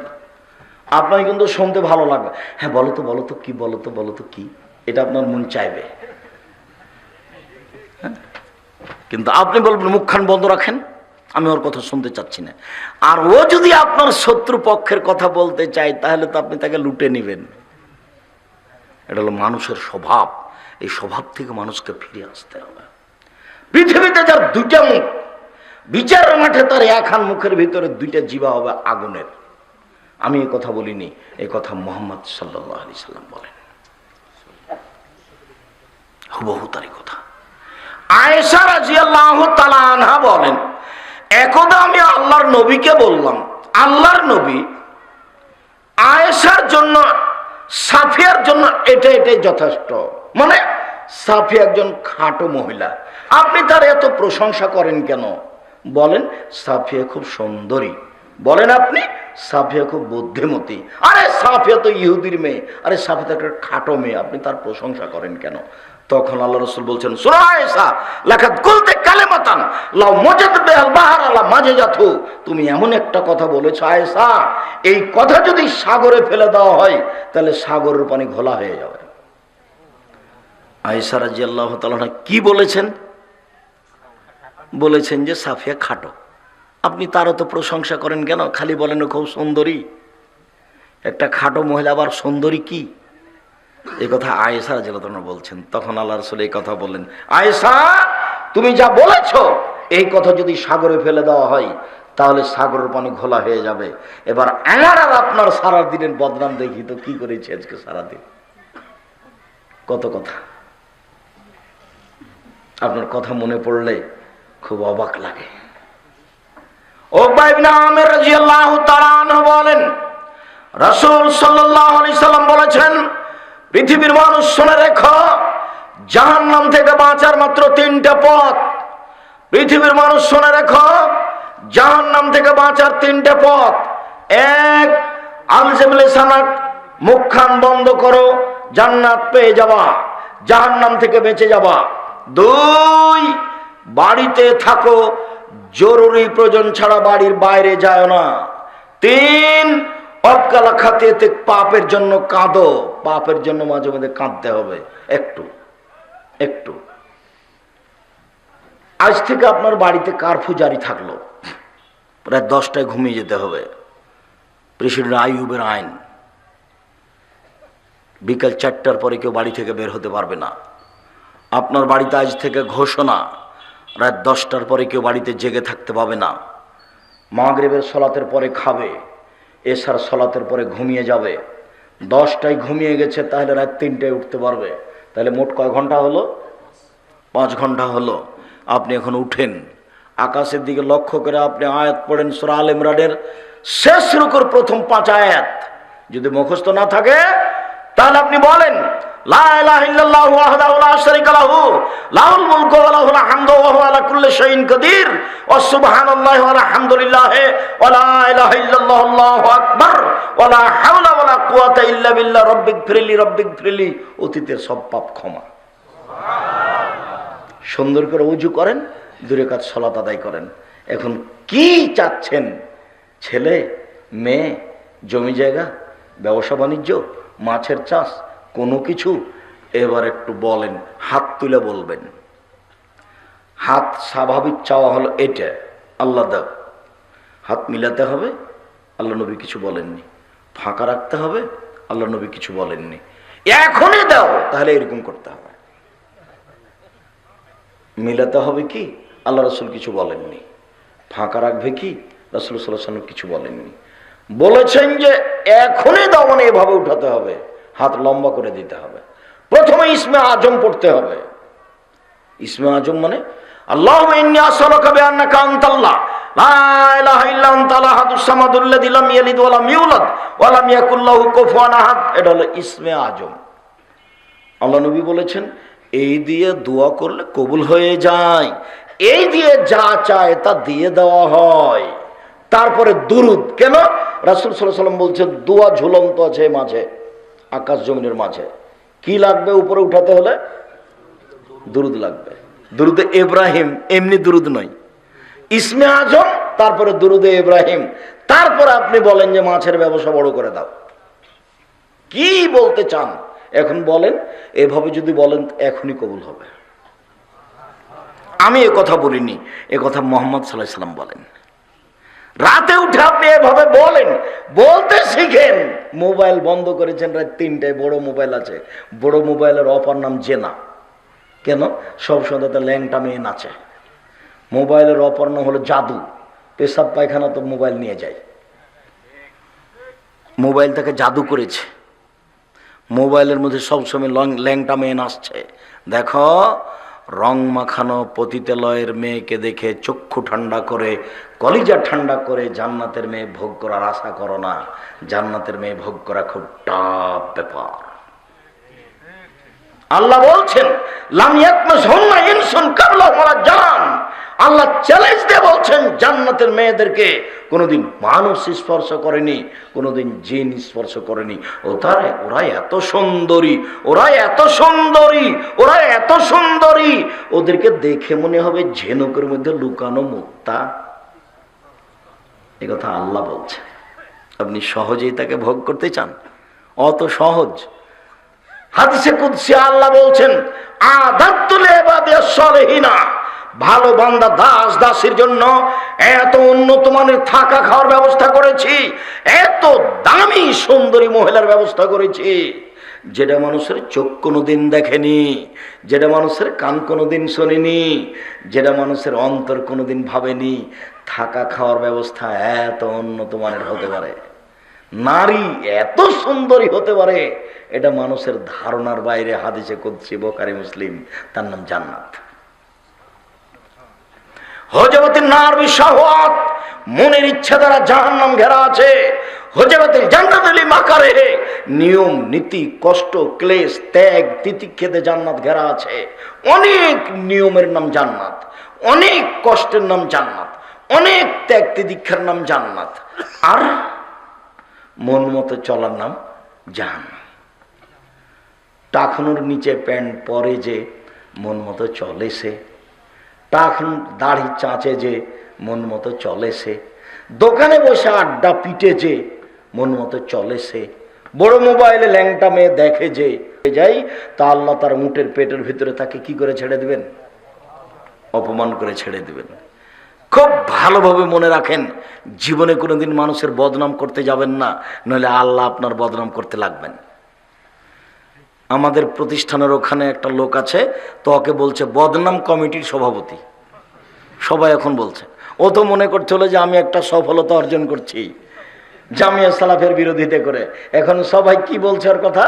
আপনার কিন্তু শুনতে ভালো লাগবে, হ্যাঁ বলো তো, বলো তো কি, বলো তো, বলো তো কি, এটা আপনার মন চাইবে। কিন্তু আপনি বলবেন, মুখখান বন্ধ রাখেন, আমি ওর কথা শুনতে চাচ্ছি না। আর ও যদি আপনার শত্রু পক্ষের কথা বলতে চায়, তাহলে তো আপনি তাকে লুটে নেবেন। এটা হলো মানুষের স্বভাব। এই স্বভাব থেকে মানুষকে ফিরে আসতে হবে। পৃথিবীতে যার দুইটা মুখ, বিচারের মাঠে তার একখান মুখের ভিতরে দুইটা জিহ্বা হবে আগুনের। আমি এই কথা বলিনি, এই কথা মুহাম্মদ সাল্লাল্লাহু আলাইহি সাল্লাম বলেন, হুবহু তারই কথা। আয়েশা রাদিয়াল্লাহু তাআলা আনহা বলেন, একদা আমি আল্লাহর নবীকে বললাম, আল্লাহর নবী, আয়েশার জন্য, সাফিয়ার জন্য এটা এটাই যথেষ্ট। মানে সাফিয়া একজন খাটো মহিলা, আপনি তার এত প্রশংসা করেন কেন? বলেন সাফিয়া খুব সুন্দরী, বলেন আপনি সাফিয়া খুব বুদ্ধিমতী। আরে সাফিয়া তো ইহুদির মেয়ে, আরে সাফিয়া তো একটা খাটো মেয়ে, আপনি তার প্রশংসা করেন কেন? তখন আল্লাহ রাসূল বলছেন, শোনো আয়েশা, লাকাদ কুলতে কালিমাতান লাউ মাজাদ বিহাল বাহর আলা মাজাজাতু, তুমি এমন একটা কথা বলেছো আয়েশা, এই কথা যদি সাগরে ফেলে দেওয়া হয় তাহলে সাগরের পানি ঘোলা হয়ে যাবে। আয়েশা রাদিয়াল্লাহু তাআলা কি বলেছেন? বলেছেন যে সাফিয়া খাটো। আপনি তারও তো প্রশংসা করেন কেন? খালি বলেন খুব সুন্দরী। একটা খাটো মহিলা আবার সুন্দরী কি? এই কথা আয়েশা রাদিয়াল্লাহু তাআলা বলছেন। তখন আল্লাহ রাসূল এই কথা বললেন, আয়েশা তুমি যা বলেছো, এই কথা যদি সাগরে ফেলে দেওয়া হয় তাহলে সাগরের পানি ঘোলা হয়ে যাবে। এবার আমার আর আপনার সারা দিনের বদনাম দেখি তো কি করেছি আজকে সারাদিন। কত কথা, আপনার কথা মনে পড়লে খুব অবাক লাগে। উকবা ইবনে আমির রাদিয়াল্লাহু তাআলা আনহু বলেন, রাসূল সাল্লাল্লাহু আলাইহি সাল্লাম বলেছেন, পৃথিবীর মানুষ শুনে রেখো, জাহান্নাম থেকে বাঁচার মাত্র 3টা পথ। পৃথিবীর মানুষ শুনে রেখো, জাহান্নাম থেকে বাঁচার 3টা পথ। 1, আলজিম লিসানাক, মুখখান বন্ধ করো, জান্নাত পেয়ে যাবা, জাহান্নাম থেকে বেঁচে যাবা। 2, বাড়িতে থাকো, জরুরি প্রয়োজন ছাড়া বাড়ির বাইরে যায় না। 3, অবকালা খাতিয়েতে পাপের জন্য কাঁদো। পাপের জন্য মাঝে মাঝে কাঁদতে হবে একটু একটু। আজ থেকে আপনার বাড়িতে কারফিউ জারি থাকলো, প্রায় 10টায় ঘুমিয়ে যেতে হবে। প্রেসিডেন্ট আইয়ুবের আইন, বিকাল 4টার পরে কেউ বাড়ি থেকে বের হতে পারবে না। আপনার বাড়িতে আজ থেকে ঘোষণা, রাত 10টার পরে কেউ বাড়িতে জেগে থাকতে পাবে না। মাগরিবের সলাতের পরে খাবে, এশার সলাতের পরে ঘুমিয়ে যাবে। 10টায় ঘুমিয়ে গেছে, তাহলে রাত 3টায় উঠতে পারবে। তাহলে মোট কয় ঘন্টা হলো? 5 ঘন্টা হলো। আপনি এখন উঠেন, আকাশের দিকে লক্ষ্য করে আপনি আয়াত পড়েন সূরা আল ইমরানের শেষ রুকুর প্রথম 5 আয়াত। যদি মুখস্থ না থাকে তাহলে আপনি বলেন, লা ইলাহা ইল্লাল্লাহু ওয়াহদাহু লা শারীকা লাহু লাহুল মুলকু ওয়া লাহুল হামদু ওয়া হুয়া আলা কুল্লি শাইইন কাদির ওয়া সুবহানাল্লাহি ওয়া আলহামদুলিল্লাহি ওয়া লা ইলাহা ইল্লাল্লাহু আল্লাহু আকবার ওয়া লা হাওলা ওয়া লা কুওয়াতা ইল্লা বিল্লাহ রব্বিগফিরলি। অতীতের সব পাপ ক্ষমা। সুন্দর করে ওযু করেন, 2 রাকাত সালাত আদায় করেন। এখন কি চাচ্ছেন? ছেলে, মেয়ে, জমি জায়গা, ব্যবসা বাণিজ্য, মাছের চাষ, কোনো কিছু? এবার একটু বলেন, হাত তুলে বলবেন। হাত স্বাভাবিক চাওয়া হলো এটা, আল্লাহ দাও। হাত মিলাতে হবে, আল্লাহ নবী কিছু বলেননি। ফাঁকা রাখতে হবে, আল্লাহ নবী কিছু বলেননি। এখনই দাও, তাহলে এরকম করতে হবে। মিলাতে হবে কি, আল্লাহ রাসূল কিছু বলেননি। ফাঁকা রাখবে কি, রাসূল সাল্লাল্লাহু আলাইহি ওয়াসাল্লাম কিছু বলেননি। বলেছেন যে এখনই দাও, মানে এভাবে উঠাতে হবে, হাত লম্বা করে দিতে হবে। প্রথমে ইসমে আজম পড়তে হবে। ইসমে আজম মানে আল্লাহুম্মা ইন্নী আসআলুকা বিআন্নাকা আনতাল্লাহ লা ইলাহা ইল্লা আনতাল আহাদুস সামাদুল্লাযী লাম ইয়ালিদ ওয়া লাম ইউলাদ ওয়া লাম ইয়াকুল লাহু কুফুয়ান আহাদ। এটা হলো ইসমে আজম। আল্লাহ নবী বলেছেন এই দিয়ে দোয়া করলে কবুল হয়ে যায়, এই দিয়ে যা চায় তা দিয়ে দেওয়া হয়। তারপরে দুরুদ। কেন? রাসূল সাল্লাল্লাহু আলাইহি ওয়াসাল্লাম বলছেন দোয়া ঝুলন্ত আছে মাঝে, আকাশ জমিনের মাঝে। কি লাগবে উপরে উঠাতে হলে? দুরুদ লাগবে। দুরুদে ইব্রাহিম, এমনি দুরুদ নয়, ইসমে আজম, তারপরে দুরুদে ইব্রাহিম। তারপরে আপনি বলেন যে মাছের ব্যবসা বড় করে দাও। কি বলতে চান এখন বলেন। এভাবে যদি বলেন এখনই কবুল হবে। আমি এ কথা বলিনি, এ কথা মুহাম্মদ সাল্লাল্লাহু আলাইহি ওয়াসাল্লাম বলেন। রাতে উঠে আপনি এভাবে বলেন, বলতে শিখেন। মোবাইল বন্ধ করেছেন রাত 3টায়, বড় মোবাইল আছে, বড় মোবাইলের অপর নাম জেনা। কেন? সব সময় তো ল্যাংটা মেয়ে নাচে। মোবাইলের অপর নাম হলো জাদু। পেশাব পায়খানা তো মোবাইল নিয়ে যায়। মোবাইল তাকে জাদু করেছে। মোবাইলের মধ্যে সবসময় ল্যাংটা মেয়ে নাচছে। দেখো, রং মাখানো পতিতালয়ের মেয়েকে দেখে চক্ষু ঠান্ডা করে, কলিজা ঠান্ডা করে জান্নাতের মেয়ে ভোগ করার আশা করো না। জান্নাতের মেয়ে ভোগ করা খুব টাফ ব্যাপার। আল্লাহ বলছেন লাম ইয়াতমাসহুন্না ইনসুন ক্বাবলাহুম ওয়ালা জান। আল্লাহ চ্যালেঞ্জ দিয়ে বলছেন জান্নাতের মেয়েদেরকে কোনোদিন মানুষ স্পর্শ করেনি, কোনোদিন জিন স্পর্শ করেনি। ওরা এত সুন্দরী, ওরা এত সুন্দরী, ওরা এত সুন্দরী, ওদেরকে দেখে মনে হবে ঝিনুকের মধ্যে লুকানো মুক্তা। এই কথা আল্লাহ বলছে। আপনি সহজেই তাকে ভোগ করতে চান? অত সহজ। হাদিসে কুদসি আল্লাহ বলছেন আদাতু লিইবাদিস সালিহিনা, ভালো বান্দা দাস দাসীর জন্য এত উন্নত মানের থাকা খাওয়ার ব্যবস্থা করেছি, এত দামি সুন্দরী মহিলার ব্যবস্থা করেছি, যেটা মানুষের চোখ কোনোদিন দেখেনি, যেটা মানুষের কান কোনোদিন শোনেনি, যেটা মানুষের অন্তর কোনোদিন ভাবেনি। থাকা খাওয়ার ব্যবস্থা এত উন্নত মানের হতে পারে, নারী এত সুন্দরী হতে পারে, এটা মানুষের ধারণার বাইরে। হাদিসে কুদসি বুখারী মুসলিম, তার নাম জান্নাত। হজরতের নার বিশাওয়াত, মনের ইচ্ছা দ্বারা জাহান্নাম ঘেরা আছে। হজরতের জান্নাতুল মাকারে, নিয়ম নীতি কষ্ট ক্লেশ ত্যাগ তিতিক্ষেতে জান্নাত ঘেরা আছে। অনেক নিয়মের নাম জান্নাত, অনেক কষ্টের নাম জান্নাত, অনেক ত্যাগ তিতিক্ষার নাম জান্নাত, আর মন মতো চলার নাম জাহান্নাম। টাকনুর নিচে প্যান্ট পরে যে মন মতো চলে সে, টাকন দাড়ি চাঁচে যে মন মতো চলে সে, দোকানে বসে আড্ডা পিটে যে মন মতো চলে সে, বড় মোবাইলে ল্যাংটা মেয়ে দেখে যে যাই, তা আল্লাহ তার মুটের পেটের ভিতরে তাকে কি করে ছেড়ে দিবেন? অপমান করে ছেড়ে দিবেন। খুব ভালোভাবে মনে রাখেন, জীবনে কোনোদিন মানুষের বদনাম করতে যাবেন না, নইলে আল্লাহ আপনার বদনাম করতে লাগবেন। আমাদের প্রতিষ্ঠানের ওখানে একটা লোক আছে, তো ওকে বলছে বদনাম কমিটির সভাপতি। সবাই এখন বলছে, ও তো মনে করতে হলো যে আমি একটা সফলতা অর্জন করছি জামিয়া সালাফের বিরোধিতা করে। এখন সবাই কি বলছে ওর কথা?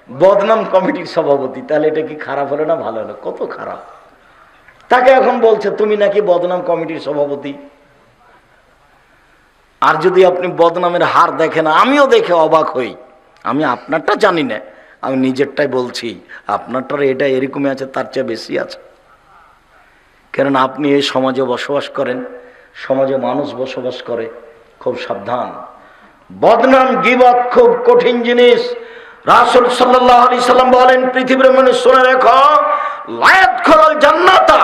বদনাম কমিটির সভাপতি। তাহলে এটা কি খারাপ হলো না ভালো হলো? কত খারাপ। তাকে এখন বলছে তুমি নাকি বদনাম কমিটির সভাপতি। আর যদি আপনি বদনামের হার দেখেন, আমিও দেখে অবাক হই। আমি আপনারটা জানি না, আমি নিজেরটাই বলছি, আপনারটার এটা এরকমই আছে, তার চেয়ে বেশি আছে। কারণ আপনি এই সমাজে বসবাস করেন, সমাজে মানুষ বসবাস করে। খুব সাবধান। বদনাম গীবত খুব কঠিন জিনিস। রাসূল সাল্লাল্লাহু আলাইহি সাল্লাম বলেন, পৃথিবীর মানুষ শুনে রেখো, লা ইয়াদখুলুল জান্নাতা,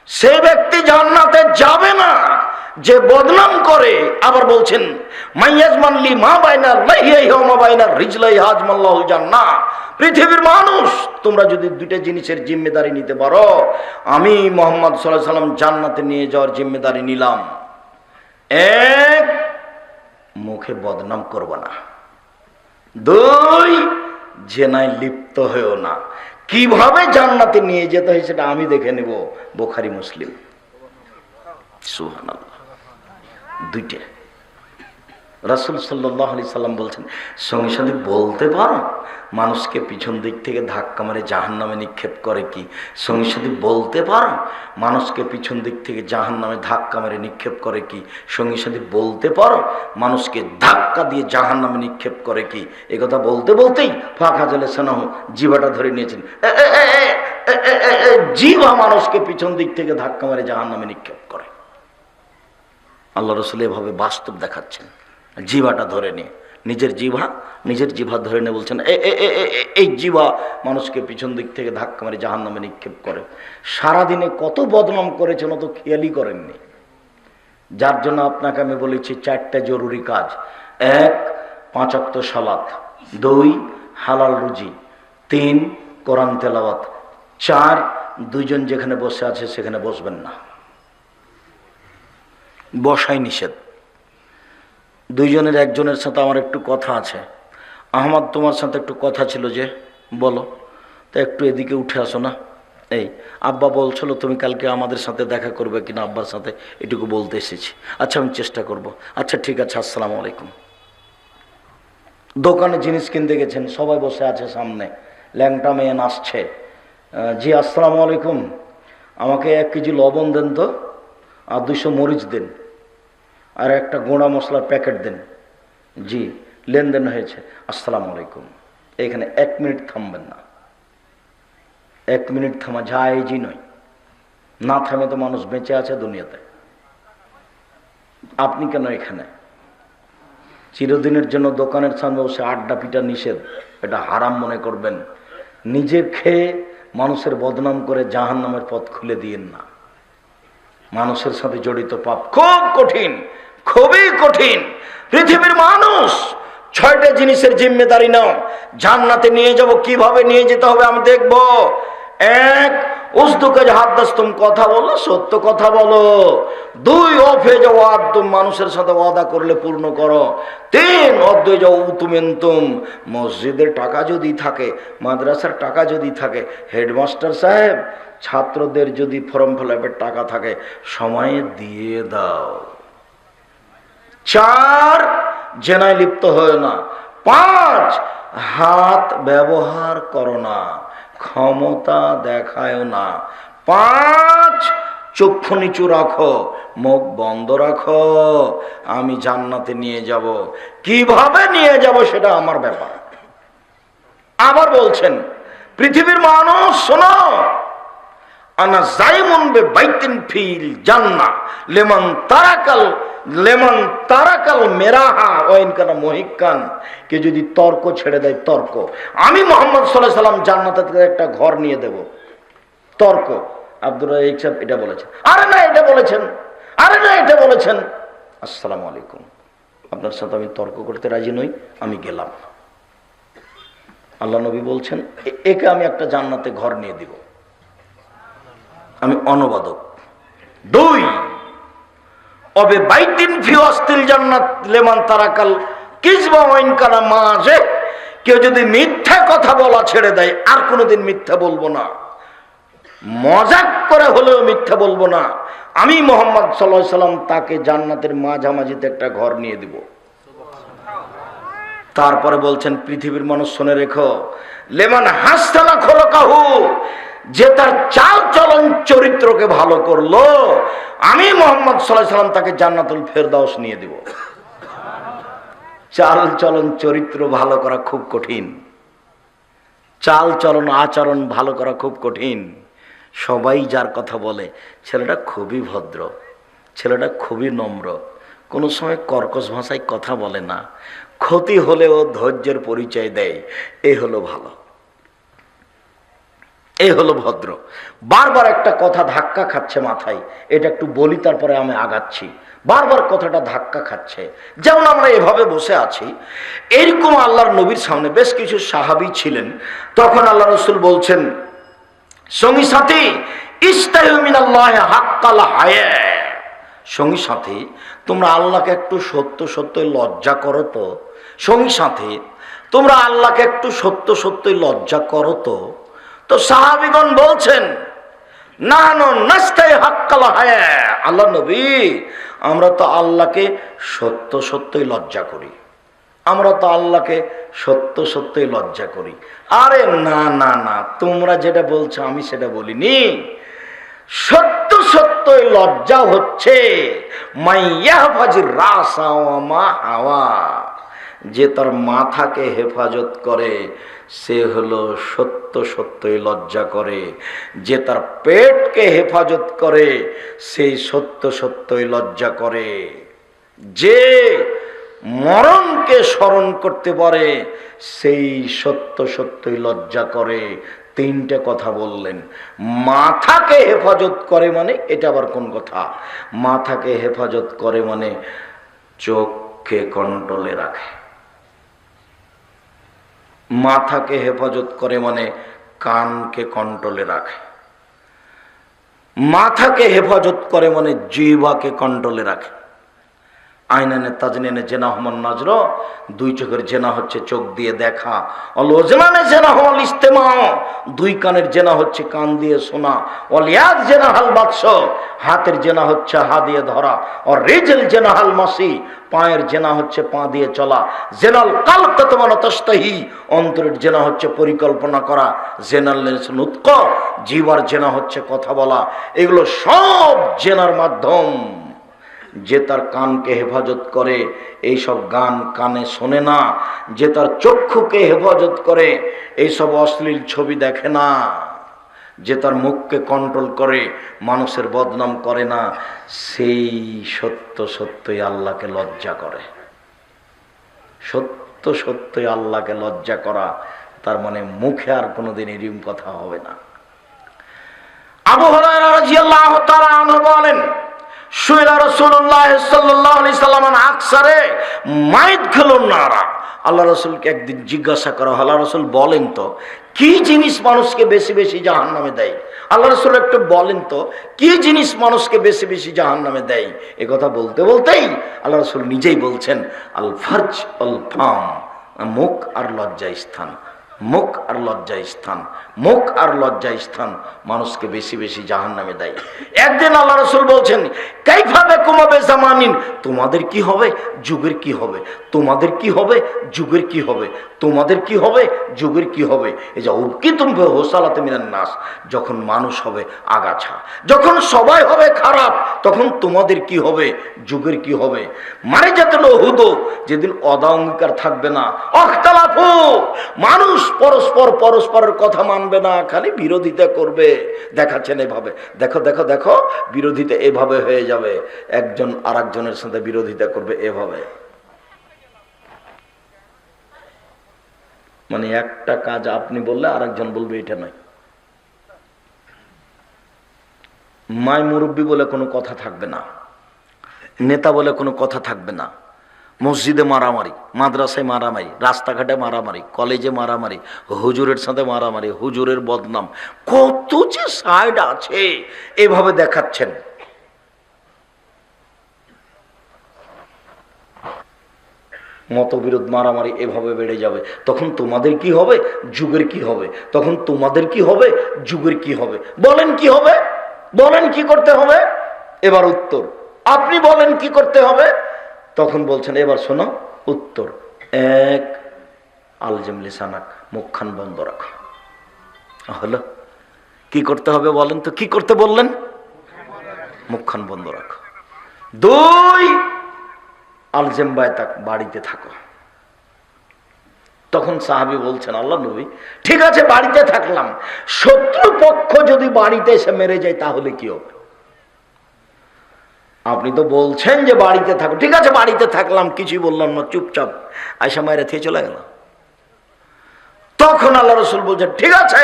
সে ব্যক্তি জান্নাতে যাবে না যে বদনাম করে। আবার বলছেন, মাইয়াজমানলি মা বাইনা লাহিয়াহি ওয়া মা বাইনা রিজলাই হাজমাল্লাহুল জান্নাহ। পৃথিবীর মানুষ, তোমরা যদি দুইটা জিনিসের জিম্মেদারি নিতে পারো, আমি মুহাম্মদ সাল্লাল্লাহু আলাইহি সাল্লাম জান্নাতে নিয়ে যাওয়ার জিম্মেদারি নিলাম। এক, মুখে বদনাম করব না। দুই, জেনায় লিপ্ত হয়েও না। কিভাবে জান্নাতে নিয়ে যেতে হয় সেটা আমি দেখে নেব। বুখারী মুসলিম। সুবহানাল্লাহ। দুইটা। রাসূল সাল্লাল্লাহু আলাইহি সাল্লাম বলছেন, সঙ্গে সঙ্গে বলতে পারো মানুষকে পিছন দিক থেকে ধাক্কা মেরে জাহান্নামে নিক্ষেপ করে কি? সঙ্গে সঙ্গে বলতে পারো মানুষকে পিছন দিক থেকে জাহান্নামে ধাক্কা মেরে নিক্ষেপ করে কি? সঙ্গে সঙ্গে বলতে পারো মানুষকে ধাক্কা দিয়ে জাহান্নামে নিক্ষেপ করে কি? এই কথা বলতে বলতেই ফাঁকা জলে সেনাহ জিভাটা ধরে নিয়েছেন। জিভা মানুষকে পিছন দিক থেকে ধাক্কা মেরে জাহান্নামে নিক্ষেপ করে। আল্লাহ রাসূল এভাবে বাস্তব দেখাচ্ছেন। জিভাটা ধরে নিয়ে, নিজের জিভা ধরে নিয়ে বলছেন, এই জিভা মানুষকে পিছন দিক থেকে ধাক্কা মেরে জাহান্নামে নিক্ষেপ করে। সারাদিনে কত বদনাম করেছেন অত খেয়ালই করেননি। যার জন্য আপনাকে আমি বলেছি চারটা জরুরি কাজ। এক, 5 ওয়াক্ত সালাত। 2, হালাল রুজি। 3, কোরআন তেলাওয়াত। 4, দুইজন যেখানে বসে আছে সেখানে বসবেন না, বসাই নিষেধ। দুইজনের একজনের সাথে আমার একটু কথা আছে। আহমদ, তোমার সাথে একটু কথা ছিল যে, বলো। তা একটু এদিকে উঠে আসো না। এই আব্বা বলছিল তুমি কালকে আমাদের সাথে দেখা করবে কিনা, আব্বার সাথে এটুকু বলতে এসেছি। আচ্ছা আমি চেষ্টা করব। আচ্ছা ঠিক আছে, আসসালামু আলাইকুম। দোকানে জিনিস কিনতে গেছেন, সবাই বসে আছে সামনে, ল্যাংটা মেয়ে নাচছে। জি আসসালামু আলাইকুম, আমাকে 1 কেজি লবণ দেন তো, আর 200 মরিচ দেন, আর একটা গোঁড়া মশলার প্যাকেট দেন। জি, লেনদেন হয়েছে, আসসালামু আলাইকুম। এখানে 1 মিনিট থামবেন না। 1 মিনিট থামা জায়েজই নয়। না থামে তো মানুষ বেঁচে আছে দুনিয়াতে। আপনি কেন এখানে? চিরদিনের জন্য দোকানের সামনে বসে আড্ডা পিটা নিষেধ, এটা হারাম মনে করবেন। নিজে খেয়ে মানুষের বদনাম করে জাহান্নামের পথ খুলে দিয়েন না। মানুষের সাথে জড়িত পাপ খুব কঠিন, খুবই কঠিন। পৃথিবীর মানুষ 6টা জিনিসের জিম্মেদারি নাও। জান্নাতে নিয়ে যাব, কিভাবে নিয়ে যেতে হবে আমি দেখব। 1, উসদুকে হাদ্দাসতুম, কথা বলো, সত্য কথা বলো। 2, অফে যাওয়া তুম, মানুষের সাথে ওয়াদা করলে পূর্ণ করো। 3, অদ্বৈ যাও উতুমেন্তুম, মসজিদের টাকা যদি থাকে, মাদ্রাসার টাকা যদি থাকে, হেডমাস্টার সাহেব ছাত্রদের যদি ফর্ম ফিলআপের টাকা থাকে সময়ে দিয়ে দাও। 4, জেনায় লিপ্ত হয় না। 5, হাত ব্যবহার করো না, ক্ষমতা দেখায় না। 5, চক্ষু নিচু রাখো, মুখ বন্ধ রাখো। আমি জান্নাতে নিয়ে যাব, কিভাবে নিয়ে যাব সেটা আমার ব্যাপার। আবার বলছেন, পৃথিবীর মানুষ শোনো, আনা জাইমুন বিবাইতিন ফিল জান্নাহ লেমান তারাকাল মেরাহা ওয়াইন কানা মুহিক্কান। কে যদি তর্ক ছেড়ে দেয়, তর্ক, আমি মুহাম্মদ সাল্লাল্লাহু আলাইহি সাল্লাম জান্নাতে একটা ঘর নিয়ে দেব। তর্ক, আব্দুর রাজ্জাক সাহেব এটা বলেছেন, আরে না এটা বলেছেন, আরে না এটা বলেছেন। আসসালামু আলাইকুম, আপনার সাথে আমি তর্ক করতে রাজি নই, আমি গেলাম। আল্লাহ নবী বলছেন একে আমি একটা জান্নাতে ঘর নিয়ে দিব, আমি অনুবাদক। 2, অবে বাইতিন ফি ওয়াসতিল জান্নাত লিমান তারাকাল কিযবা ওয়া ইন কানা মাযে, কেউ যদি মিথ্যা কথা বলা ছেড়ে দেয় আর কোনোদিন মিথ্যা বলবো না, মজাক করে হলেও মিথ্যা বলবো না, আমি মুহাম্মদ সাল্লাল্লাহু আলাইহি সাল্লাম তাকে জান্নাতের মাঝামাঝিতে একটা ঘর নিয়ে দিব। তারপরে বলছেন পৃথিবীর মানুষ শুনে রেখো, লেমান হাসানা খলকাহু, যে তার চাল চলন চরিত্রকে ভালো করলো, আমি মুহাম্মদ সাল্লাল্লাহু আলাইহি সাল্লাম তাকে জান্নাতুল ফেরদাউস নিয়ে দিব। চাল চলন চরিত্র ভালো করা খুব কঠিন, চাল চলন আচরণ ভালো করা খুব কঠিন। সবাই যার কথা বলে ছেলেটা খুবই ভদ্র, ছেলেটা খুবই নম্র, কোনো সময় কর্কশ ভাষায় কথা বলে না, ক্ষতি হলেও ধৈর্যের পরিচয় দেয়, এই হলো ভালো, এই হলো ভদ্র। বারবার একটা কথা ধাক্কা খাচ্ছে মাথায়, এটা একটু বলি তারপরে আমি আগাচ্ছি। বারবার কথাটা ধাক্কা খাচ্ছে, যেমন আমরা এভাবে বসে আছি, এরকম আল্লাহর নবীর সামনে বেশ কিছু সাহাবী ছিলেন। তখন আল্লাহ রাসূল বলছেন, সঙ্গী সাথী ইস্তাইউ মিনাল্লাহি হাক্কাল হায়া, সঙ্গী সাথী তোমরা আল্লাহকে একটু সত্য সত্যই লজ্জা করো তো, সঙ্গী সাথী তোমরা আল্লাহকে একটু সত্য সত্যই লজ্জা করো তো। তো সাহাবীগণ বলছেন, নাহনু নাস্তাই হাক্কাল হায়া, আল্লাহ নবী আমরা তো আল্লাহকে সত্য সত্যই লজ্জা করি, আমরা তো আল্লাহকে সত্য সত্যই লজ্জা করি। আরে না না না, তোমরা যেটা বলছো আমি সেটা বলিনি। সত্য সত্যই লজ্জা হচ্ছে মাইয়াহফাজির রাসা ওয়া মা হাওয়া, যে তার মাথাকে হেফাজত করে সে হলো সত্য সত্যই লজ্জা করে, যে তার পেটকে হেফাজত করে সেই সত্য সত্যই লজ্জা করে, যে মরণকে স্মরণ করতে পারে সেই সত্য সত্যই লজ্জা করে। 3টে কথা বললেন। মাথাকে হেফাজত করে মানে এটা আবার কোন কথা? মাথাকে হেফাজত করে মানে চোখকে কন্ট্রোলে রাখে, মাথাকে হেফাজত করে মানে কানকে কন্ট্রোলে রাখে, মাথাকে হেফাজত করে মানে জিহ্বাকে কন্ট্রোলে রাখে। আইনানে তাজনিনে জেনা হমান নজর, 2 চোখের জেনা হচ্ছে চোখ দিয়ে দেখা, অলওজনানে জেনা হল ইস্তেমা, 2 কানের জেনা হচ্ছে কান দিয়ে শোনা, অলিয়াদ জেনা হাল বাদশ, হাতের জেনা হচ্ছে হাত দিয়ে ধরা, আর রিজল জেনা হাল মাসি, পায়ের জেনা হচ্ছে পা দিয়ে চলা, জেনাল কালব তাতমানা তাস্তাহি, অন্তরের জেনা হচ্ছে পরিকল্পনা করা, জেনাল নুতক, জিহ্বার জেনা হচ্ছে কথা বলা। এগুলো সব জেনার মাধ্যম। যে তার কানকে হেফাজত করে এইসব গান কানে শোনে না, যে তার চক্ষুকে হেফাজত করে এইসব অশ্লীল ছবি দেখে না, যে তার মুখকে কন্ট্রোল করে মানুষের বদনাম করে না, সেই সত্য সত্যই আল্লাহকে লজ্জা করে। সত্য সত্যই আল্লাহকে লজ্জা করা তার মানে মুখে আর কোনোদিন এরকম কথা হবে না। আবু হুরায়রা রাদিয়াল্লাহু তাআলা আনহু বলেন, সুইলা রাসূলুল্লাহ সাল্লাল্লাহু আলাইহি সাল্লাম আকসারে মাইদখুলুন নারা, আল্লাহ রাসূলকে একদিন জিজ্ঞাসা করা হলো, রাসূল বলেন তো কি জিনিস মানুষকে বেশি বেশি জাহান্নামে দেয়? আল্লাহ রাসূল একটু বলেন তো কি জিনিস মানুষকে বেশি বেশি জাহান্নামে দেয়? এই কথা বলতে বলতেই আল্লাহ রাসূল নিজেই বলছেন, আল ফারজ আল ফাম, মুখ আর লজ্জা স্থান, মুখ আর লজ্জা স্থান, মুখ আর লজ্জা স্থান মানুষকে বেশি বেশি জাহান্নামে দেয়। একদিন আল্লাহ রাসূল বলছেন, কাইফা বিকুম বিজামানিন, তোমাদের কি হবে, যুগের কি হবে, তোমাদের কি হবে, যুগের কি হবে, তোমাদের কি হবে, যুগের কি হবে। এই যে উকিতুম হোসালাতে মিনান নাস, যখন মানুষ হবে আগাছা, যখন সবাই হবে খারাপ, তখন তোমাদের কি হবে, যুগের কি হবে। মানে যাতুল হুদু, যেদিন অদা অঙ্গীকার থাকবে না, অখতালাফু, মানুষ পরস্পর পরস্পরের কথা মানবে না, খালি বিরোধিতা করবে। দেখাচ্ছেন এভাবে, দেখো দেখো দেখো বিরোধিতা এভাবে হয়ে যাবে, একজন আর একজনের সাথে বিরোধিতা করবে এভাবে। মানে একটা কাজ আপনি বললে আরেকজন বলবে এটা নয়। মাই মুরব্বী বলে কোনো কথা থাকবে না, নেতা বলে কোনো কথা থাকবে না। মসজিদে মারামারি, মাদ্রাসায় মারামারি, রাস্তাঘাটে মারামারি, কলেজে মারামারি, হুজুরের সাথে মারামারি, হুজুরের বদনাম, কত যে সাইড আছে এভাবে দেখাচ্ছেন। মতবিরোধ, মারামারি এভাবে বেড়ে যাবে। তখন তোমাদের কি হবে, যুগের কি হবে? তখন তোমাদের কি হবে, যুগের কি হবে? বলেন কি হবে, বলেন কি করতে হবে? এবার উত্তর, আপনি বলেন কি করতে হবে? তখন বলছেন, এবার শোনো উত্তর। এক, আলজিম লিসানাক, মুখখান বন্ধ রাখো। হলো, কি করতে হবে বলেন তো? কি করতে বললেন? মুখখান বন্ধ রাখো। দুই, আলজেম বায়তাক, বাড়িতে থাকো। তখন সাহাবী বলছেন, আল্লাহ নবী ঠিক আছে বাড়িতে থাকলাম, শত্রু পক্ষ যদি বাড়িতে এসে মেরে যায় তাহলে কি হবে? আপনি তো বলছেন যে বাড়িতে থাকো, ঠিক আছে বাড়িতে থাকলাম, কিছুই বললাম না, চুপচাপ আয়সা মায়েরা থেকে চলে গেল। তখন আল্লাহ রসুল বলছেন, ঠিক আছে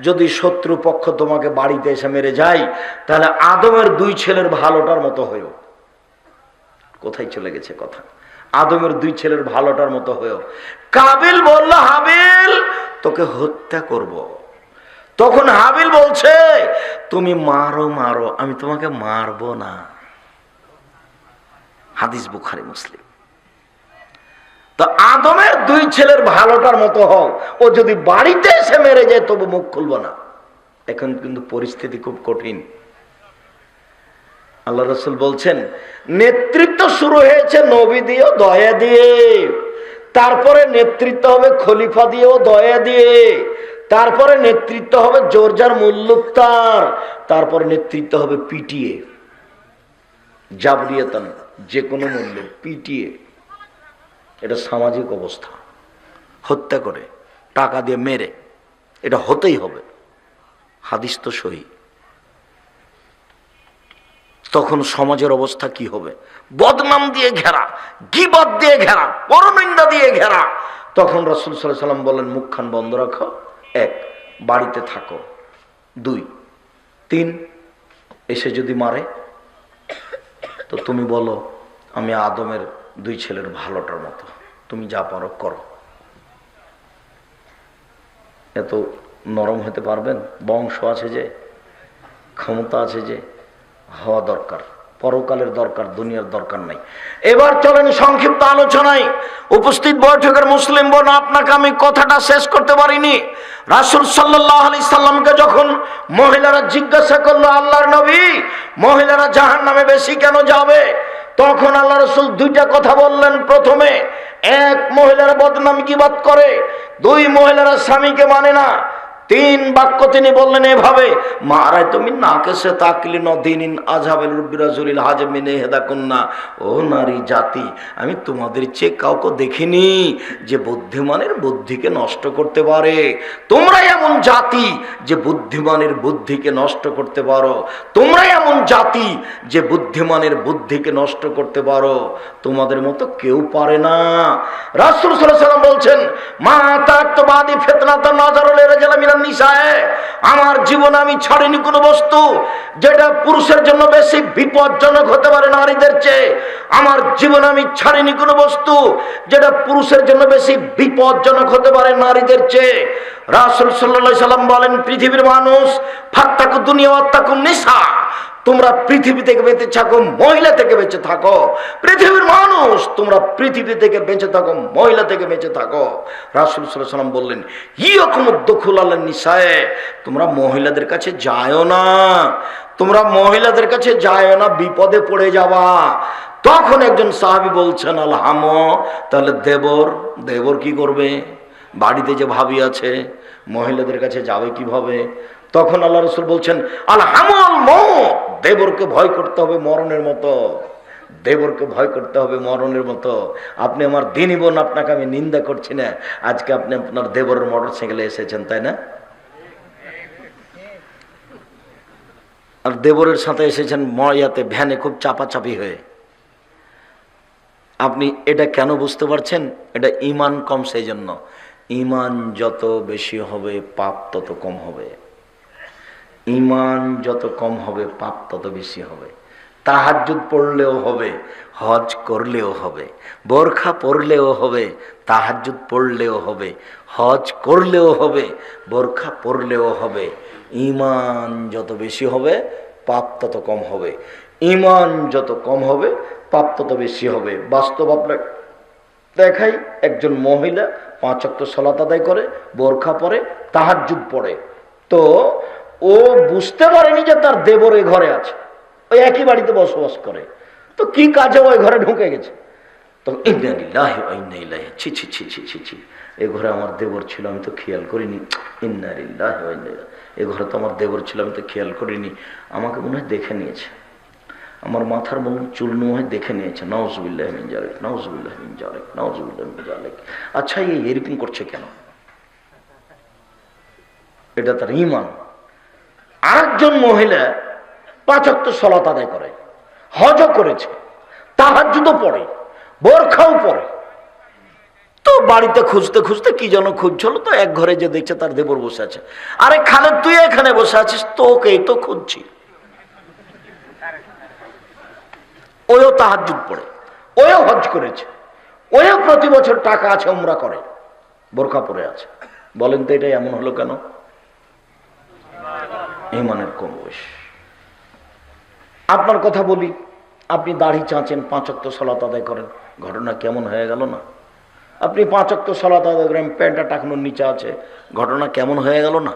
যদি শত্রু পক্ষ তোমাকে বাড়িতে এসে মেরে যায় তাহলে আদমের দুই ছেলের ভালোটার মতো হয়েও। কোথায় চলে গেছে কথা? আদমের দুই ছেলের ভালোটার মতো হয়েও। কাবিল বলল, হাবিল তোকে হত্যা করব। তখন হাবিল বলছে, তুমি মারো মারো, আমি তোমাকে মারবো না। হাদিস বুখারী মুসলিম। তো আদমের দুই ছেলের ভালোটার মতো হও, ও যদি বাড়িতে এসে মেরে যায় তবু মুখ খুলবো না। এখন কিন্তু পরিস্থিতি খুব কঠিন। আল্লাহ রাসূল বলছেন, নেতৃত্ব শুরু হয়েছে নবী দিয়ে, দয়া দিয়ে, তারপরে নেতৃত্ব হবে খলিফা দিয়েও, দয়া দিয়ে, তারপরে নেতৃত্ব হবে জোরজার মুল্লুকতার, তারপরে নেতৃত্ব হবে পিটিয়ে, জাবরিয়াতান, যে কোনো মূল্যে পিটিয়ে। এটা সামাজিক অবস্থা, হত্যা করে, টাকা দিয়ে মেরে, এটা হতেই হবে। হাদিস তো সহি। তখন সমাজের অবস্থা কি হবে? বদনাম দিয়ে ঘেরা, গীবত দিয়ে ঘেরা, পরনিন্দা দিয়ে ঘেরা। তখন রাসূল সাল্লাল্লাহু আলাইহি ওয়াসাল্লাম বলেন, মুখখান বন্ধ রাখো। এক, বাড়িতে থাকো। দুই, তিন, এসে যদি মারে তো তুমি বলো আমি আদমের দুই ছেলের ভালোটার মতো, তুমি যা পারো করো। এত নরম হতে পারবেন? বংশ আছে যে, ক্ষমতা আছে যে, হওয়া দরকার। পরকালের দরকার, দুনিয়ার দরকার নাই। এবার চলেন সংক্ষিপ্ত আলোচনায়। উপস্থিত বৈঠকের মুসলিম বোন, আপনাকে আমি কথাটা শেষ করতে পারিনি। রাসূল সাল্লাল্লাহু আলাইহি সাল্লামকে যখন মহিলারা জিজ্ঞাসা করলো, আল্লাহর নবী মহিলারা জাহান্নামে বেশি কেন যাবে? তখন আল্লাহ রাসূল দুইটা কথা বললেন। প্রথমে, এক, মহিলারা বদনাম গীবত করে। দুই, মহিলারা স্বামীকে মানে না। তিন বাক্য তিনি বললেন এভাবে, মারাই তুমি নাকেসে তাকলি নদিনিন আজহাবেল রুবিরাজুলিল হাজমিনে হেদাকুন্না। ও নারী জাতি, আমি তোমাদের চেয়ে কাউকে দেখিনি যে বুদ্ধিমানের বুদ্ধিকে নষ্ট করতে পারে। তোমরাই এমন জাতি যে বুদ্ধিমানের বুদ্ধিকে নষ্ট করতে পারো। তোমরাই এমন জাতি যে বুদ্ধিমানের বুদ্ধিকে নষ্ট করতে পারো। তোমাদের মতো কেউ পারে না। রাসূল সাল্লাল্লাহু আলাইহি ওয়াসাল্লাম বলছেন, মা তাকতবাদি ফিতনাতান নাযারুল রিজাল মিনান নিসায়ে। আমার জীবনে আমি ছাড়িনি কোনো বস্তু যেটা পুরুষের জন্য বেশি বিপজ্জনক হতে পারে নারীদের চেয়ে। আমার জীবনে আমি ছাড়িনি কোনো বস্তু যেটা পুরুষের জন্য বেশি বিপজ্জনক হতে পারে নারীদের চেয়ে। রাসূল সাল্লাল্লাহু আলাইহি সাল্লাম বলেন, পৃথিবীর মানুষ ফাত্তাকু দুনিয়া ওয়াত্তাকুন নিসা, তোমরা পৃথিবী থেকে বেঁচে থাকো, মহিলা থেকে বেঁচে থাকো। পৃথিবীর মানুষ, তোমরা পৃথিবী থেকে বেঁচে থাকো, মহিলা থেকে বেঁচে থাকো। রাসূল সাল্লাল্লাহু আলাইহি ওয়াসাল্লাম বললেন, ইয়াকুমুদ দুখুল আলান নিসায়ে, তোমরা মহিলাদের কাছে যায়ও না, তোমরা মহিলাদের কাছে যায়ও না, বিপদে পড়ে যাবা। তখন একজন সাহাবী বলছেন, আলহাম, তাহলে দেবর, দেবর কি করবে? বাড়িতে যে ভাবি আছে, মহিলাদের কাছে যাবে কিভাবে? তখন আল্লাহ রাসূল বলছেন, আলহামুল মউত, দেবরকে ভয় করতে হবে মরণের মতো, দেবরকে ভয় করতে হবে মরণের মতো। আপনি আমার দিনী বোন, আপনাকে আমি নিন্দা করছি না। আজকে আপনি আপনার দেবরের মোটরসাইকেলে এসেছেন, তাই না? আর দেবরের সাথে এসেছেন ময়াতে, ভ্যানে, খুব চাপাচাপি হয়ে। আপনি এটা কেন বুঝতে পারছেন? এটা ঈমান কম, সেই জন্য। ঈমান যত বেশি হবে পাপ তত কম হবে। ঈমান যত কম হবে পাপ তত বেশি হবে। তাহাজ্জুদ পড়লেও হবে, হজ করলেও হবে, বোরখা পরলেও হবে, তাহাজ্জুদ পড়লেও হবে, হজ করলেও হবে, বোরখা পরলেও হবে। ঈমান যত বেশি হবে পাপ তত কম হবে। ঈমান যত কম হবে পাপ তত বেশি হবে। বাস্তব আপনার দেখাই, একজন মহিলা 5 ওয়াক্ত সালাত আদায় করে, বোরখা পরে, তাহাজ্জুদ পড়ে, তো ও বুঝতে পারেনি যে তার দেবর এই ঘরে আছে, ওই একই বাড়িতে বসবাস করে, তো কি কাজে ওই ঘরে ঢুকে গেছে। তো ইন্না লিল্লাহি ওয়া ইন্না ইলাইহি, ছি ছি ছি ছি ছি ছি, এই ঘরে আমার দেবর ছিল আমি তো খেয়াল করিনি। ইন্না লিল্লাহি ওয়া ইন্না ইলাইহি, এই ঘরে তো আমার দেবর ছিল আমি তো খেয়াল করিনি, আমাকে মনে হয় দেখে নিয়েছে, আমার মাথার মনে চুল মনে হয় দেখে নিয়েছে। নাউজুবিল্লাহি মিন যালিক, নাউজুবিল্লাহি মিন যালিক, নাউজুবিল্লাহি মিন যালিক। আচ্ছা, এই এরকম করছে কেন? এটা তার ঈমান। আরেকজন মহিলা 5 ওয়াক্ত সালাত আদায় করে, হজও করেছে, তাহাজ্জুদও পড়ে, বোরখাও পড়ে, তো বাড়িতে খুঁজতে খুঁজতে কি যেন খুঁজছিল, তো এক ঘরে যে দেখছে তার দেবর বসে আছে। আরে খালেদ, তুই এখানে বসে আছিস, তোকেই তো খুঁজছি। ওও তাহাজ্জুদ পড়ে, ওও হজ করেছে, ওও প্রতি বছর টাকা আছে, উমরা করে, বোরখা পরে আছে। বলেন তো এটা এমন হলো কেন? ঈমানের কম বয়স। আপনার কথা বলি, আপনি দাড়ি চাঁচেন, 5 ওয়াক্ত সালাত আদায় করেন, ঘটনা কেমন হয়ে গেল না? আপনি 5 ওয়াক্ত সালাত আদায় করেন, প্যান্টটা টাকানোর নিচে আছে, ঘটনা কেমন হয়ে গেল না?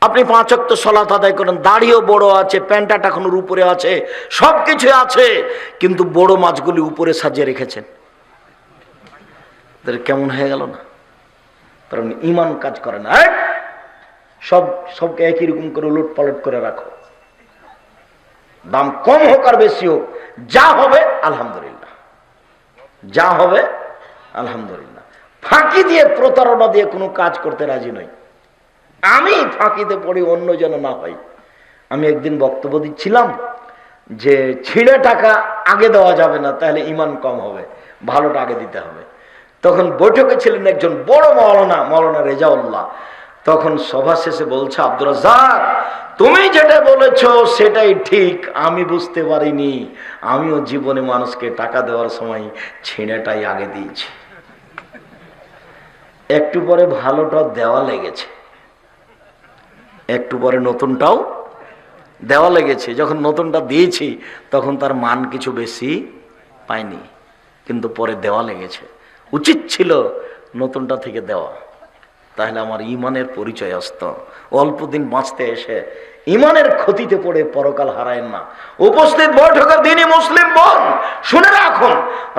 আপনি 5 ওয়াক্ত সালাত আদায় করেন, দাড়িও বড় আছে, প্যান্টটা টাকানোর উপরে আছে, সবকিছু আছে, কিন্তু বড় মাছগুলি উপরে সাজিয়ে রেখেছেন, কেমন হয়ে গেল না? কারণ ঈমান কাজ করে না। সবকে একই রকম করে উলট পালট করে রাখো, দাম কম হোক আর বেশি হোক, যা হবে আলহামদুলিল্লাহ, যা হবে আলহামদুলিল্লাহ। ফাঁকি দিয়ে, প্রতারণা দিয়ে কোনো কাজ করতে রাজি নই। আমি ফাঁকিতে পড়ি, অন্য যেন না হয়। আমি একদিন বক্তব্য দিচ্ছিলাম যে ছিঁড়ে টাকা আগে দেওয়া যাবে না, তাহলে ঈমান কম হবে, ভালোটা আগে দিতে হবে। তখন বৈঠকে ছিলেন একজন বড় মৌলানা রেজাউল্লাহ। তখন সভা শেষে বলছে, আব্দুর রাজ্জাক, তুমি যেটা বলেছ সেটাই ঠিক, আমি বুঝতে পারিনি, আমিও জীবনে মানুষকে টাকা দেওয়ার সময় ছিঁড়েটাই আগে দিয়েছি। একটু পরে ভালোটা দেওয়া লেগেছে, একটু পরে নতুনটাও দেওয়া লেগেছে। যখন নতুনটা দিয়েছি তখন তার মান কিছু বেশি পাইনি, কিন্তু পরে দেওয়া লেগেছে। উচিত ছিল নতুনটা থেকে দেওয়া, তাহলে আমার ঈমানের পরিচয় আসতো। অল্প দিন বাঁচতে এসে ঈমানের ক্ষতিতে পড়ে পরকাল হারায়েন না। উপস্থিত বৈঠকের দিনই মুসলিম বোন, শুনে রাখুন,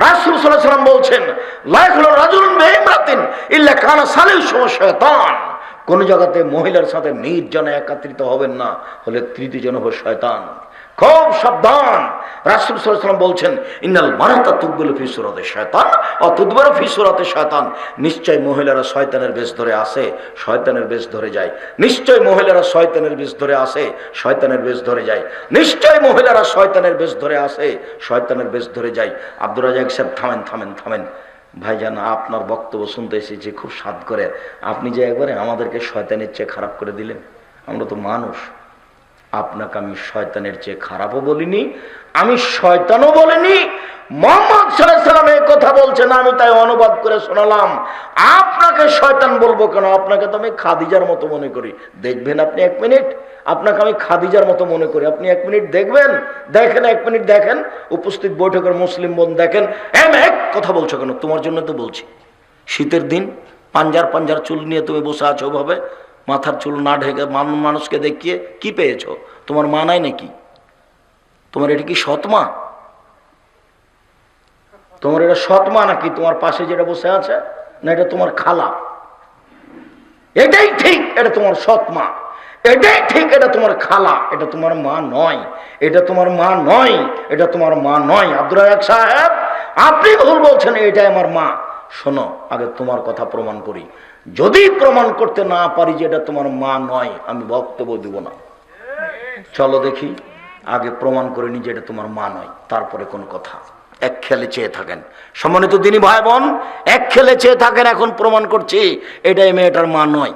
রাসূল সাল্লাল্লাহু আলাইহি ওয়াসাল্লাম বলছেন, লা ইয়াখলু রাজুলুন বিইমরাতিন ইল্লা কানা সালিসু শায়তান। কোন জায়গাতে মহিলার সাথে নির্জনে একত্রিত হবেন না, হলে তৃতীয় জন হবে শয়তান। খুব সাবধান। রাসূল সাল্লাল্লাহু আলাইহি ওয়াসাল্লাম বলছেন, ইন্নাল মারাতা তুকবিলু ফি সূরাতি শায়তান ওয়া তুদবিরু ফি সূরাতি শায়তান। নিশ্চয় মহিলারা শয়তানের বেশ ধরে আসে, শয়তানের বেশ ধরে যায়। নিশ্চয় মহিলারা শয়তানের বেশ ধরে আসে, শয়তানের বেশ ধরে যায়। নিশ্চয় মহিলারা শয়তানের বেশ ধরে আসে, শয়তানের বেশ ধরে যায়। আব্দুর রাজ্জাক সাহেব, থামেন থামেন থামেন ভাইজান, আপনার বক্তব্য শুনতে এসেছি, খুব স্বাদ করে। আপনি যে একবারে আমাদেরকে শয়তানের চেয়ে খারাপ করে দিলেন, আমরা তো মানুষ। আপনাকে আমি শয়তানের চেয়ে খারাপও বলিনি, আমি শয়তানও বলিনি। মুহাম্মদ সাল্লাল্লাহু আলাইহি ওয়াসাল্লাম এই কথা বলছেন, আমি তাই অনুবাদ করে শোনালাম। আপনাকে শয়তান বলবো কেন? আপনাকে তো আমি খাদিজার মতো মনে করি। দেখবেন আপনি 1 মিনিট, আপনাকে আমি খাদিজার মতো মনে করি। আপনি 1 মিনিট দেখবেন, দেখেন, 1 মিনিট দেখেন, উপস্থিত বৈঠকের মুসলিম বোন দেখেন। এক কথা বলছো কেন? তোমার জন্য তো বলছি। শীতের দিন পাঞ্জার চুল নিয়ে তুমি বসে আছো, ভাবে মাথার চুল না ঢেকে মানুষকে দেখিয়ে কি পেয়েছো? তোমার মা নাই নাকি? তোমার এটা কি সৎমা? তোমার এটা সৎমা নাকি? তোমার পাশে যেটা বসে আছে, না এটা তোমার খালা? এটাই ঠিক, এটা তোমার সৎমা। এটাই ঠিক, এটা তোমার খালা। এটা তোমার মা নয়, এটা তোমার মা নয়, এটা তোমার মা নয়। আব্দুর রাজ্জাক সাহেব, আপনি ভুল বলছেন, এটাই আমার মা। শোনো, আগে তোমার কথা প্রমাণ করি। যদি প্রমাণ করতে না পারি যে এটা তোমার মা নয়, আমি বক্তব্য দিব না। চলো দেখি, আগে প্রমাণ করে নি যে এটা তোমার মা নয়, তারপরে কোন কথা। এক খেলে চেয়ে থাকেন, সম্মানিত দিনী ভাই বোন, এক খেলে চেয়ে থাকেন। এখন প্রমাণ করছি এটা এই মেয়েটার মা নয়।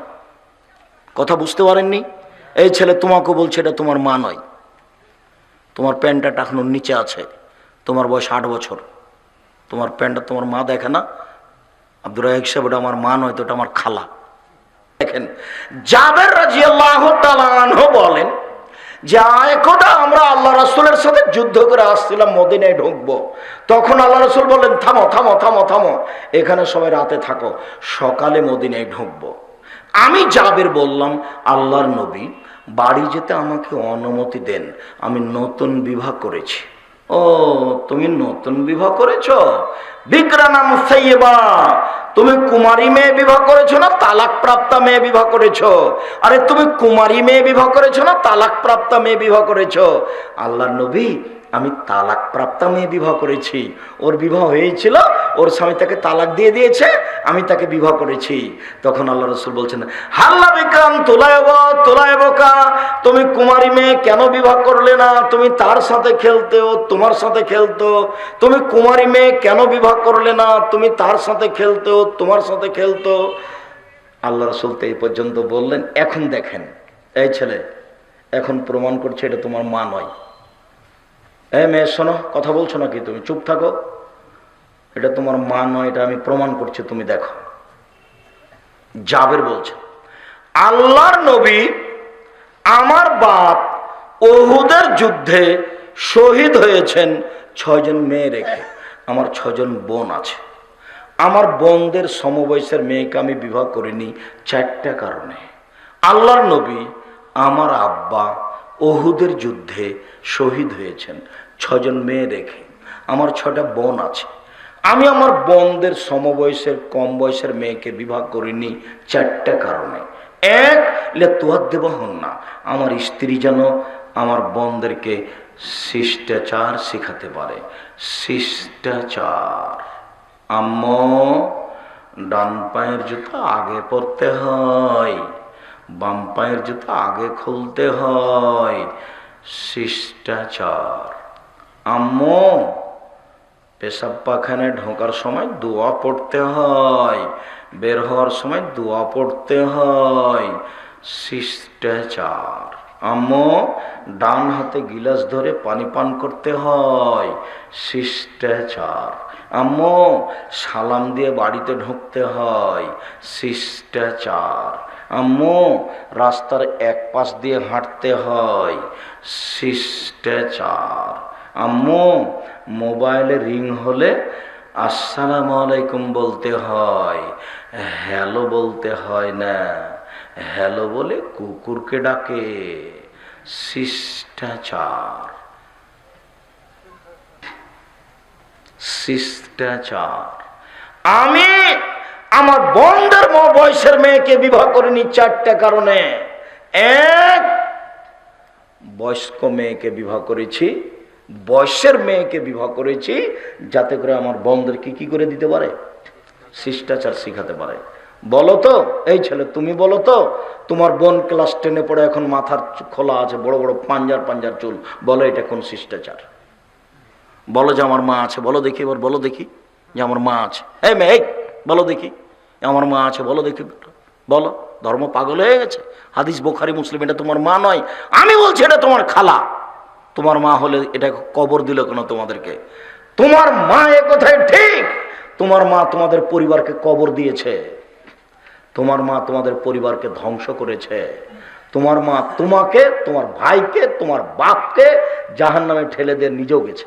কথা বুঝতে পারেননি? এই ছেলে তোমাকে বলছে এটা তোমার মা নয়, তোমার প্যান্টটা টাকনোর নিচে আছে, তোমার বয়স 8 বছর, তোমার প্যান্টটা তোমার মা দেখে না? আব্দুর রাজ্জাক সাহেব, এটা আমার মা নয় তো, এটা আমার খালা। দেখেন জাবের রাদিয়াল্লাহু তাআলা আনহু বলেন যে একদা আমরা আল্লাহ রাসূলের সাথে যুদ্ধ করে আসছিলাম, মদিনায় ঢুকবো, তখন আল্লাহ রাসূল বললেন থামো থামো থামো থামো, এখানে সবাই রাতে থাকো, সকালে মদিনায় ঢুকবো। আমি জাবের বললাম, আল্লাহর নবী বাড়ি যেতে আমাকে অনুমতি দেন, আমি নতুন বিবাহ করেছি। ও, তুমি নতুন বিবাহ করেছো? বিকরানাম সাইয়্যিবা, তুমি কুমারী মেয়ে বিবাহ করেছো না তালাক প্রাপ্তা মেয়ে বিবাহ করেছো? আরে তুমি কুমারী মেয়ে বিবাহ করেছো না তালাক প্রাপ্তা মেয়ে বিবাহ করেছো? আল্লাহর নবী, আমি তালাক প্রাপ্তা মেয়ে বিবাহ করেছি। ওর বিবাহ হয়েছিল, ওর স্বামী তাকে তালাক দিয়ে দিয়েছে, আমি তাকে বিবাহ করেছি। তখন আল্লাহ রাসূল বলছেন, হাল্লা বিকরাম তোলায়বকা, তুমি কুমারী মেয়ে কেন বিবাহ করলে না? তুমি তার সাথে খেলতে, ও তোমার সাথে খেলতো। তুমি কুমারী মেয়ে কেন বিবাহ করলে না? তুমি তার সাথে খেলতে, ও তোমার সাথে খেলতো। আল্লাহ রাসূল তো এই পর্যন্ত বললেন। এখন দেখেন, এই ছেলে এখন প্রমাণ করছে এটা তোমার মা নয়। মেয়ে শোনো, কথা বলছো নাকি? তুমি চুপ থাকো, এটা তোমার মা নয়, এটা আমি প্রমাণ করছি, তুমি দেখো। জাবের বলছে, আল্লাহর নবী আমার বাপ উহুদের যুদ্ধে শহীদ হয়েছেন 6 জন মেয়ে রেখে। আমার 6 জন বোন আছে, আমার বোনদের সমবয়সের মেয়েকে আমি বিবাহ করিনি 4টা কারণে। আল্লাহর নবী আমার আব্বা উহুদের যুদ্ধে শহীদ হয়েছেন 6 জন মেয়ে রেখে। আমার 6টা বোন আছে, আমি আমার বোনদের সমবয়সের কম বয়সের মেয়েকে বিবাহ করিনি 4টা কারণে। 1, লেতুয়াদ্দেব হন না, আমার স্ত্রী যেন আমার বোনদেরকে শিষ্টাচার শিখাতে পারে। শিষ্টাচার, আম্মু ডান পায়ের জুতো আগে পরতে হয়, বাম পায়ের জুতো আগে খুলতে হয়, শিষ্টাচার। আম্মু পেশাব পাখানায় ঢোকার সময় দোয়া পড়তে হয়, বের হওয়ার সময় দোয়া পড়তে হয়, শিষ্টাচার। আম্মু ডান হাতে গিলাস ধরে পানি পান করতে হয়, শিষ্টাচার। আম্মু সালাম দিয়ে বাড়িতে ঢুকতে হয়, শিষ্টাচার। আম্মু রাস্তার এক পাশ দিয়ে হাঁটতে হয়, শিষ্টাচার। আম্মু মোবাইলে রিং হলে আসসালামু আলাইকুম বলতে হয়, হ্যালো বলতে হয় না, হ্যালো বলে কুকুরকে ডাকে, শিষ্টাচার। শিষ্টাচার। আমি আমার বোনদের বয়সের মেয়েকে বিবাহ করিনি 4টা কারণে। 1, বয়স্ক মেয়েকে বিবাহ করেছি, বয়সের মেয়েকে বিবাহ করেছি যাতে করে আমার বোনদেরকে কি করে দিতে পারে? শিষ্টাচার শিখাতে পারে। বলো তো, এই ছেলে তুমি বলো তো, তোমার বোন ক্লাস 10-এ পড়ে, এখন মাথার খোলা আছে, বড় বড় পাঞ্জার চুল, বলো এটা কোন শিষ্টাচার? বলো যে আমার মা আছে, বলো দেখি, এবার বলো দেখি যে আমার মা আছে। এই মেয়ে বলো দেখি আমার মা আছে, বলো দেখি, বলো। ধর্ম পাগল হয়ে গেছে। হাদিস বুখারী মুসলিম, এটা তোমার মা নয়, আমি বলছি এটা তোমার খালা। তোমার মা হলে এটা কবর দিল কেন তোমাদেরকে? তোমার মা এ কথাই ঠিক, তোমার মা তোমাদের পরিবারকে কবর দিয়েছে, তোমার মা তোমাদের পরিবারকে ধ্বংস করেছে, তোমার মা তোমাকে, তোমার ভাইকে, তোমার বাপকে জাহান্নামে ঠেলে দিয়ে নিজেও গেছে।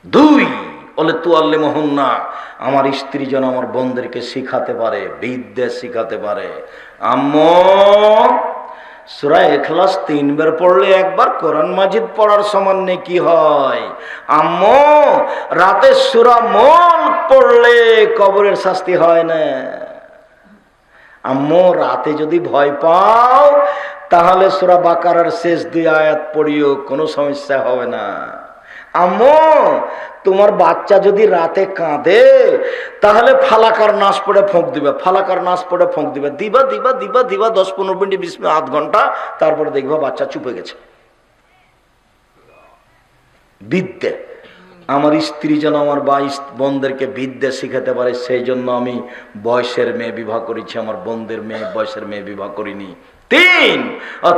2, বলে তু আল্লে মোহন না, আমার স্ত্রী যেন আমার বোনদেরকে শিখাতে পারে, বিদ্যা শিখাতে পারে। আম্মু সূরা ইখলাস 3 বার পড়লে 1 বার কোরআন মাজিদ পড়ার সমান নেকি হয়। আম্মু রাতে সূরা মুলক পড়লে কবরের শাস্তি হয় না। আম্মু রাতে যদি ভয় পাও তাহলে সূরা বাকারার শেষ 2 আয়াত পড়িও, কোনো সমস্যা হবে না। আম্মু তোমার বাচ্চা যদি রাতে কাঁদে তাহলে ফালাকার নাচ পড়ে ফোঁক দিবে, ফালাকার নাচ পড়ে ফোঁক দিবে, দিবা দিবা দিবা দিবা 10-15 মিনিট 20 মিনিট, আধ ঘন্টা, তারপরে দেখবা বাচ্চা চুপে গেছে। বিদ্যে। আমার স্ত্রী যেন আমার বোনদেরকে বিদ্যা শিখাতে পারে, সেই জন্য আমি বয়সের মেয়ে বিবাহ করেছি, আমার বোনদের মেয়ে বয়সের মেয়ে বিবাহ করিনি। 3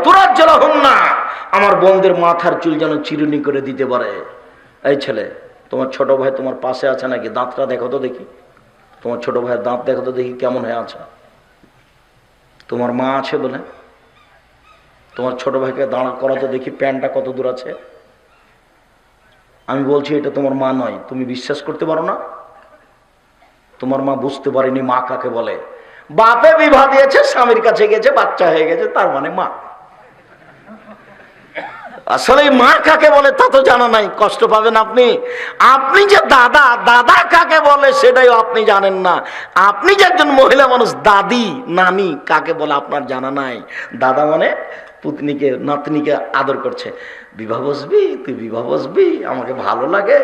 তুরাজ্জালাহুন্না, আমার বোনদের মাথার চুল যেন চিরুনি করে দিতে পারে। এই ছেলে, তোমার ছোট ভাই তোমার পাশে আছে নাকি? দাঁতটা দেখো তো দেখি, তোমার ছোট ভাইয়ের দাঁত দেখো তো দেখি কেমন হয়ে আছে। তোমার মা আছে বলে তোমার ছোট ভাইকে দাঁড়া করা তো দেখি, প্যান্টটা কত দূর আছে। আমি বলছি এটা তোমার মা নয়, তুমি বিশ্বাস করতে পারো না? তোমার মা বুঝতে পারেনি মা কাকে বলে। বাপে বিবাহ দিয়েছে, স্বামীর কাছে গেছে, বাচ্চা হয়ে গেছে, তার মানে মা। আসলে মা কাকে বলে তা তো জানা নাই, কষ্ট পাবেন আপনি। আপনি যে দাদা, দাদা কাকে বলে সেটাই আপনি জানেন না। আপনি যে একজন মহিলা মানুষ, দাদি নানি কাকে বলে আপনার জানা নাই। দাদা মানে পুতনিকে নাতনিকে আদর করছে, বিবাহ বসবি, তুই বিবাহ বসবি, আমাকে ভালো লাগে,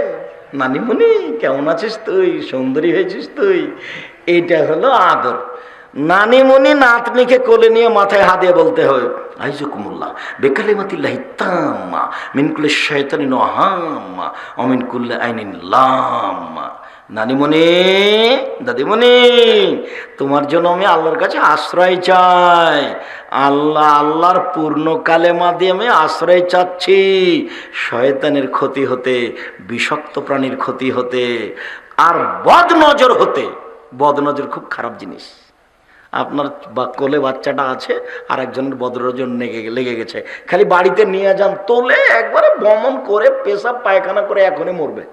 নানিমণি কেমন আছিস তুই, সুন্দরী হয়েছিস তুই। এইটা হলো আদর। নানিমণি নাতনিকে কোলে নিয়ে মাথায় হাত দিয়ে বলতে হয় আইজুকুমুল্লাহ বিকালিমাতিল্লাহি তাম্মা মিন কুল্লি শাইতানিন ওয়াহাম্মা ওয়া মিন কুল্লি আইনিন লাম্মা। নানিমণি, দাদিমণি, তোমার জন্য আমি আল্লাহর কাছে আশ্রয় চাই। আল্লাহর পূর্ণ কালেমা দিয়ে আমি আশ্রয় চাচ্ছি শয়তানের ক্ষতি হতে, বিষাক্ত প্রাণীর ক্ষতি হতে, আর বদনজর হতে। বদনজর খুব খারাপ জিনিস। আপনার কোলে বাচ্চাটা আছে, আর একজনের বদনজর লেগে গেছে, খালি বাড়িতে নিয়ে যান, তোলে একবারে বমন করে পেশাব পায়খানা করে এখনই মরবে।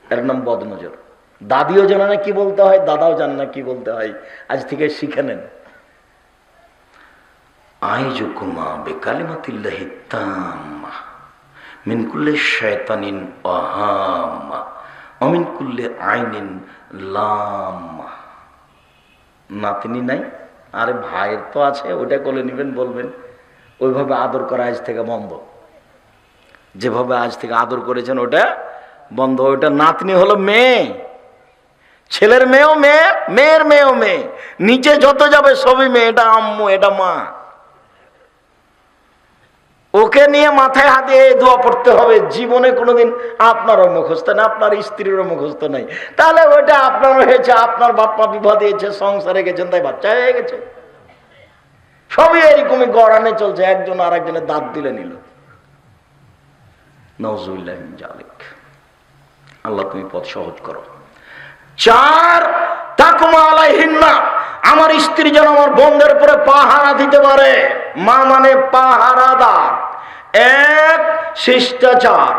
এর নাম বদনজর। দাদিও জানে না কি বলতে হয়, দাদাও জানে না কি বলতে হয়। আজ থেকে শিখে নেন। আইজুকুমা বিকালিমাতিল্লাহি তাম্মা মিন কুল্লি শাইতানিন ওয়াহাম্মা ওয়া মিন কুল্লি আইনিন লাম্মা। নাতনি নাই, আরে ভাইয়ের তো আছে, ওইটা কোলে নেবেন, বলবেন। ওইভাবে আদর করা আজ থেকে বন্ধ। যেভাবে আজ থেকে আদর করেছেন ওটা বন্ধ। ওইটা নাতনি হলো মেয়ে, ছেলের মেয়েও মেয়ে, মেয়ের মেয়েও মেয়ে, নিচে যত যাবে সবই মেয়ে। এটা আম্মু, এটা মা। ওকে নিয়ে মাথায় হাত দিয়ে দোয়া পড়তে হবে। জীবনে কোনোদিন আপনারও মুখস্থ না, আপনার স্ত্রীরও মুখস্থ নাই। তাহলে ওইটা আপনার হয়েছে, আপনার বাপ মা বিবাহ দিয়েছে, সংসারে গেছেন, তাই বাচ্চা হয়ে গেছে। সবই এরকমই গড়ানে চলছে, একজন আর একজনের দাঁত দিলে নিল। নাউজুবিল্লাহ মিন যালিক। আল্লাহ তুমি পথ সহজ করো। 4 তাকুমা আলাইহিন্না, আমার স্ত্রী যেন আমার বোনদের উপরে পাহারা দিতে পারে। মা মানে পাহারাদার। 1 শিষ্টাচার,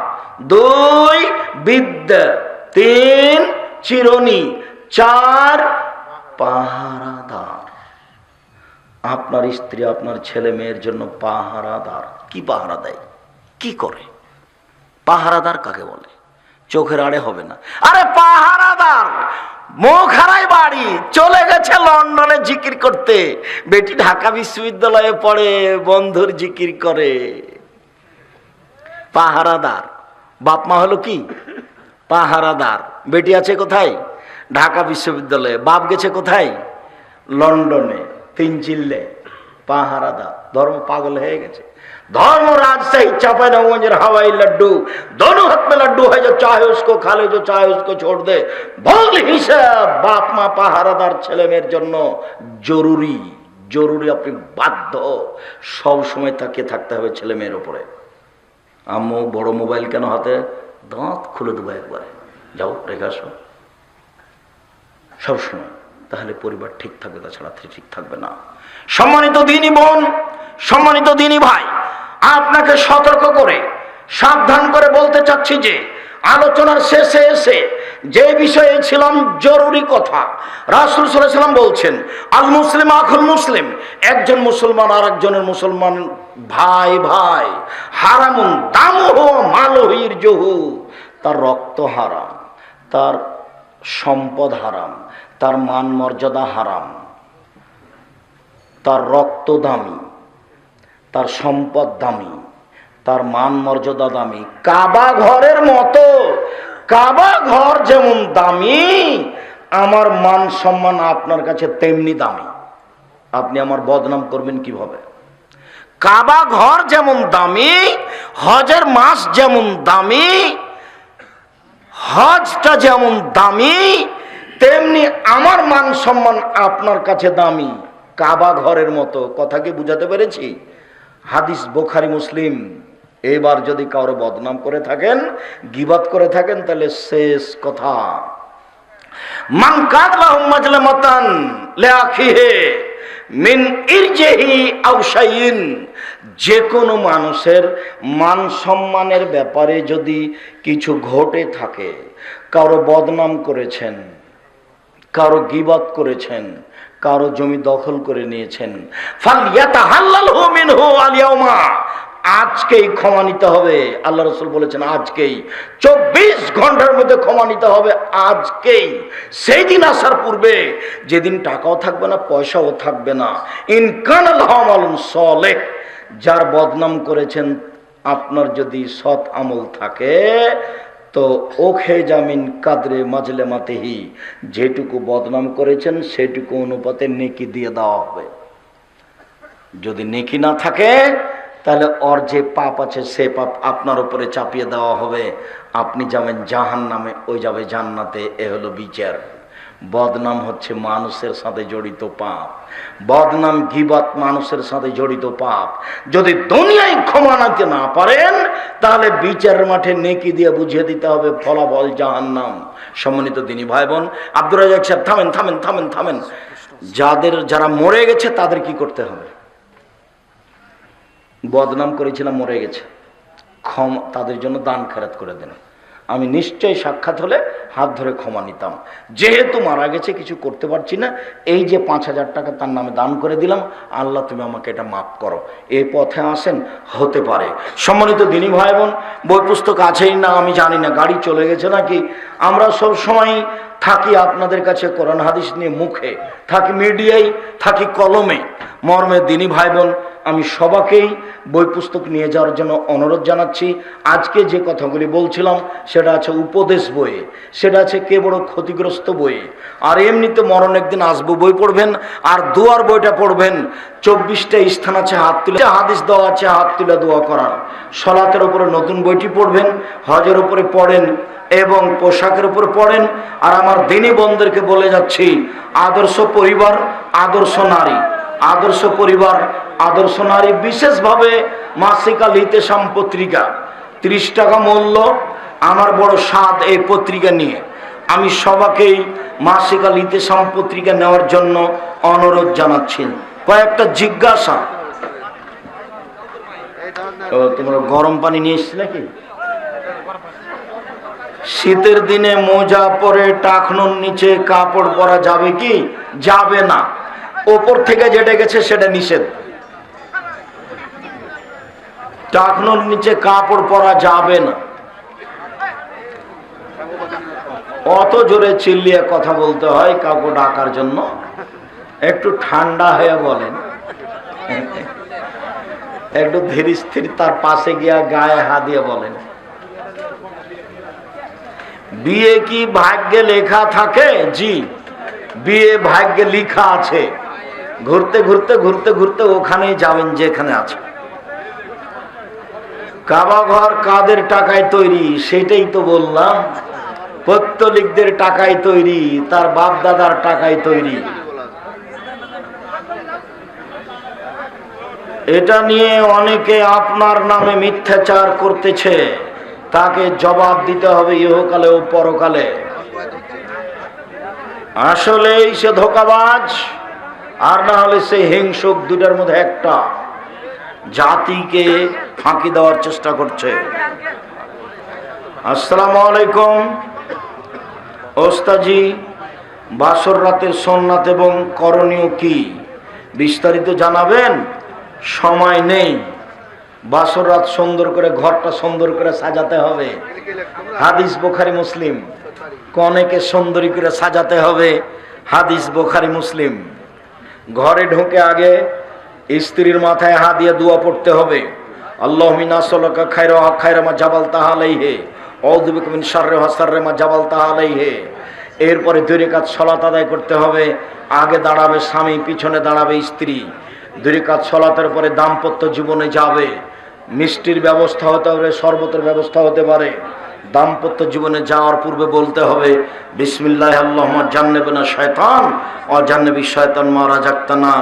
2 বিদ্যা, 3 চিরুনি, 4 পাহারাদার। আপনার স্ত্রী আপনার ছেলে মেয়ের জন্য পাহারাদার। কি পাহারা দেয়, কি করে? পাহারাদার কাকে বলে? চোখের আড়ে হবে না। আরে পাহারাদার মুখ হারাই বাড়ি, চলে গেছে লন্ডনে জিকির করতে। বেটি ঢাকা বিশ্ববিদ্যালয়ে পড়ে, বন্ধুর জিকির করে। পাহারাদার। বাপ মা হলো কি? পাহারাদার। বেটি আছে কোথায়? ঢাকা বিশ্ববিদ্যালয়ে। বাপ গেছে কোথায়? লন্ডনে। 3 চিল্লে। পাহারাদার। ধর্ম পাগল হয়ে গেছে। धर्म राजशाही चांपानेर हवाई लड्डू, दोनों हाथ में लड्डू है, जो चाहे उसको खा ले, जो चाहे उसको छोड़ दे। भूल हिसाब बाप मा पाहारादार छेले मेয়ের জন্য জরুরি। জরুরি, আপনি বাধ্য সব সময় তাকিয়ে থাকতে হবে ছেলে মেয়ের উপরে। আম্মু বড় মোবাইল কেন হাতে? দাঁত খুলে দেবো একবারে, যাও রেখে আসো সব সময়, তাহলে পরিবার ঠিক থাকবে, তাছাড়া ঠিক থাকবে না। সম্মানিত দিনী বোন, সম্মানিত দিনী ভাই, আপনাকে সতর্ক করে সাবধান করে বলতে চাচ্ছি যে আলোচনার শেষে এসে যে বিষয়ে ছিলাম জরুরি কথা, রাসূল সাল্লাল্লাহু আলাইহি ওয়াসাল্লাম বলছেন আল মুসলিম আখুল মুসলিম, একজন মুসলমান আর একজনের মুসলমান ভাই ভাই, হারামুন দামুহু মালুহু ইরজুহু, তার রক্ত হারাম, তার সম্পদ হারাম, তার মান মর্যাদা হারাম, তার রক্ত দামি, তার সম্পদ দামি, তার মান মর্যাদা দামি। কাবা ঘরের মতো, কাবা ঘর যেমন দামি, আমার মান সম্মান আপনার কাছে তেমনি দামি। আপনি আমার বদনাম করবেন কিভাবে? কাবা ঘর যেমন দামি, হজের মাস যেমন দামি, হজটা যেমন দামি, তেমনি আমার মান সম্মান আপনার কাছে দামি, কাবা ঘরের মতো। কথা কি বুঝাতে পেরেছি? হাদিস বুখারী মুসলিম। এবার যদি কারো বদনাম করে থাকেন, গীবাত করে থাকেন, তাহলে শেষ কথা, মান কাদাহু মাজলামাতান লিআখিহি মিন ইরজিহি আও শাইইন, যে কোনো মানুষের মান সম্মানের ব্যাপারে যদি কিছু ঘটে থাকে, কারো বদনাম করেছেন, কারো গীবাত করেছেন, কারো জমি দখল করে নিয়েছেন, ফালইয়াতাহাল্লালহু মিনহু আল-ইয়াওমা, আজকেই ক্ষমা নিতে হবে। আল্লাহ রাসূল বলেছেন আজকেই, 24 ঘন্টার মধ্যে ক্ষমা নিতে হবে, আজকেই। সেই দিন আসার পূর্বে, যেদিন টাকাও থাকবে না, পয়সাও থাকবে না। ইন কানা লাহু আমালুন সালেহ, যার বদনাম করেছেন আপনার যদি সৎ আমল থাকে, তো ওখে জামিন কাদরে মাজলে মাতেহি, যেটুকু বদনাম করেছেন সেটুকু অনুপাতে নেকি দিয়ে দেওয়া হবে। যদি নেকি না থাকে, তাহলে ওর যে পাপ আছে সে পাপ আপনার উপরে চাপিয়ে দেওয়া হবে, আপনি যাবেন জাহান্নামে, ওই যাবে জান্নাতে। এ হলো বিচার। বদনাম হচ্ছে মানুষের সাথে জড়িত পাপ, বদনাম গীবাত মানুষের সাথে জড়িত পাপ। যদি দুনিয়ায় ক্ষমা নিতে না পারেন, তাহলে বিচারের মাঠে নেকি দিয়ে বুঝিয়ে দিতে হবে ফলাফল জাহান্নাম। সম্মানিত দিনী ভাই বোন, আব্দুর রাজ্জাক সাহেব থামেন থামেন থামেন থামেন। যারা মরে গেছে তাদের কি করতে হবে? বদনাম করেছিলাম, মরে গেছে, ক্ষমা, তাদের জন্য দান খেরাত করে দেন। আমি নিশ্চয়ই সাক্ষাৎ হলে হাত ধরে ক্ষমা নিতাম। যেহেতু মারা গেছে, কিছু করতে পারছি না, এই যে 5,000 টাকা তার নামে দান করে দিলাম, আল্লাহ তুমি আমাকে এটা মাফ করো, এই পথে আসেন, হতে পারে। সম্মানিত দিনী ভাই বোন, বই পুস্তক আছেই না আমি জানি না, গাড়ি চলে গেছে নাকি। আমরা সব সময় থাকি আপনাদের কাছে কোরআন হাদিস নিয়ে মুখে, থাকি মিডিয়ায়, থাকি কলমে। মর্মে দিনী ভাই বোন, আমি সবাইকেই বই পুস্তক নিয়ে যাওয়ার জন্য অনুরোধ জানাচ্ছি। আজকে যে কথাগুলি বলছিলাম সেটা আছে উপদেশ বইয়ে, সেটা আছে কে বড় ক্ষতিগ্রস্ত বইয়ে। আর এমনিতে মরণ একদিন আসবো বই পড়বেন, আর দোয়ার বইটা পড়বেন। 24টা স্থান আছে হাত তুলে, হাদিস দেওয়া আছে হাত তুলে দোয়া করার। সলাতের উপরে নতুন বইটি পড়বেন, হজের উপরে পড়েন, এবং পোশাকের উপর পড়েন। আর আমার দিনী বোনদেরকে বলে যাচ্ছি, আদর্শ পরিবার, আদর্শ নারী, আদর্শ পরিবার, আদর্শ নারী, বিশেষভাবে মাসিক আল ইতেসাম পত্রিকা, 30 টাকা মূল্য। আমার বড় স্বাদ এই পত্রিকা নিয়ে। আমি সবাইকেই মাসিক আল ইতেসাম পত্রিকা নেওয়ার জন্য অনুরোধ জানাচ্ছি। কয়েকটা জিজ্ঞাসা। তোমরা গরম পানি নিয়ে এসছি নাকি? শীতের দিনে মোজা পরে টাকনুর নিচে কাপড় পরা যাবে কি? যাবে না। ওপর থেকে যেটা গেছে সেটা নিষেধ। টাকনুর নিচে কাপড় পরা যাবে না। অত জোরে চিল্লিয়ে কথা বলতে হয় কাউকে ডাকার জন্য? একটু ঠান্ডা হয়ে বলেন, একটু ধীর স্থির তার পাশে গিয়া গায়ে হাত দিয়ে বলেন। বিয়ে কি ভাগ্যে লেখা থাকে? জি, বিয়ে ভাগ্যে লেখা আছে। ঘুরতে ঘুরতে ঘুরতে ঘুরতে ওখানেই যাবেন যেখানে আছে। কাবা ঘর কাদের টাকায় তৈরি? সেটাই তো বললাম, পত্তলিকদের টাকায় তৈরি, তার বাপ দাদার টাকায় তৈরি। এটা নিয়ে অনেকে আপনার নামে মিথ্যাচার করতেছে, তাকে জবাব দিতে হবে ইহকালে ও পরকালে। আসলেই সে ধোঁকাবাজ, আর না হলে সে হিংসুক, দুটার মধ্যে একটা। জাতিকে ফাঁকি দেওয়ার চেষ্টা করছে। আসসালামু আলাইকুম ওস্তাজি, বাসর রাতের সুন্নাত এবং করণীয় কি বিস্তারিত জানাবেন? সময় নেই। বাসর রাত সুন্দর করে, ঘরটা সুন্দর করে সাজাতে হবে। হাদিস বুখারী মুসলিম। কনেকে সুন্দরী করে সাজাতে হবে। হাদিস বুখারী মুসলিম। ঘরে ঢুকে আগে স্ত্রীর মাথায় হাত দিয়ে দোয়া পড়তে হবে। আল্লাহুম্মা নাসআলুকা খায়রা খায়রা মা জাবালতাহা আলাইহি আউযু বিকা মিন শাররি শাররি মা জাবালতাহা আলাইহি। এরপরে 2 রাকাত সালাত আদায় করতে হবে। আগে দাঁড়াবে স্বামী, পিছনে দাঁড়াবে স্ত্রী। 2 রাকাত সালাতের পরে দাম্পত্য জীবনে যাবে। মিষ্টির ব্যবস্থা হতে হবে, শরবতের ব্যবস্থা হতে পারে। দাম্পত্য জীবনে যাওয়ার পূর্বে বলতে হবে বিসমিল্লাহ আল্লাহুম্মা জান্নিবনা শয়তান ওয়া জান্নিবি শয়তান মা রাযাকতানা।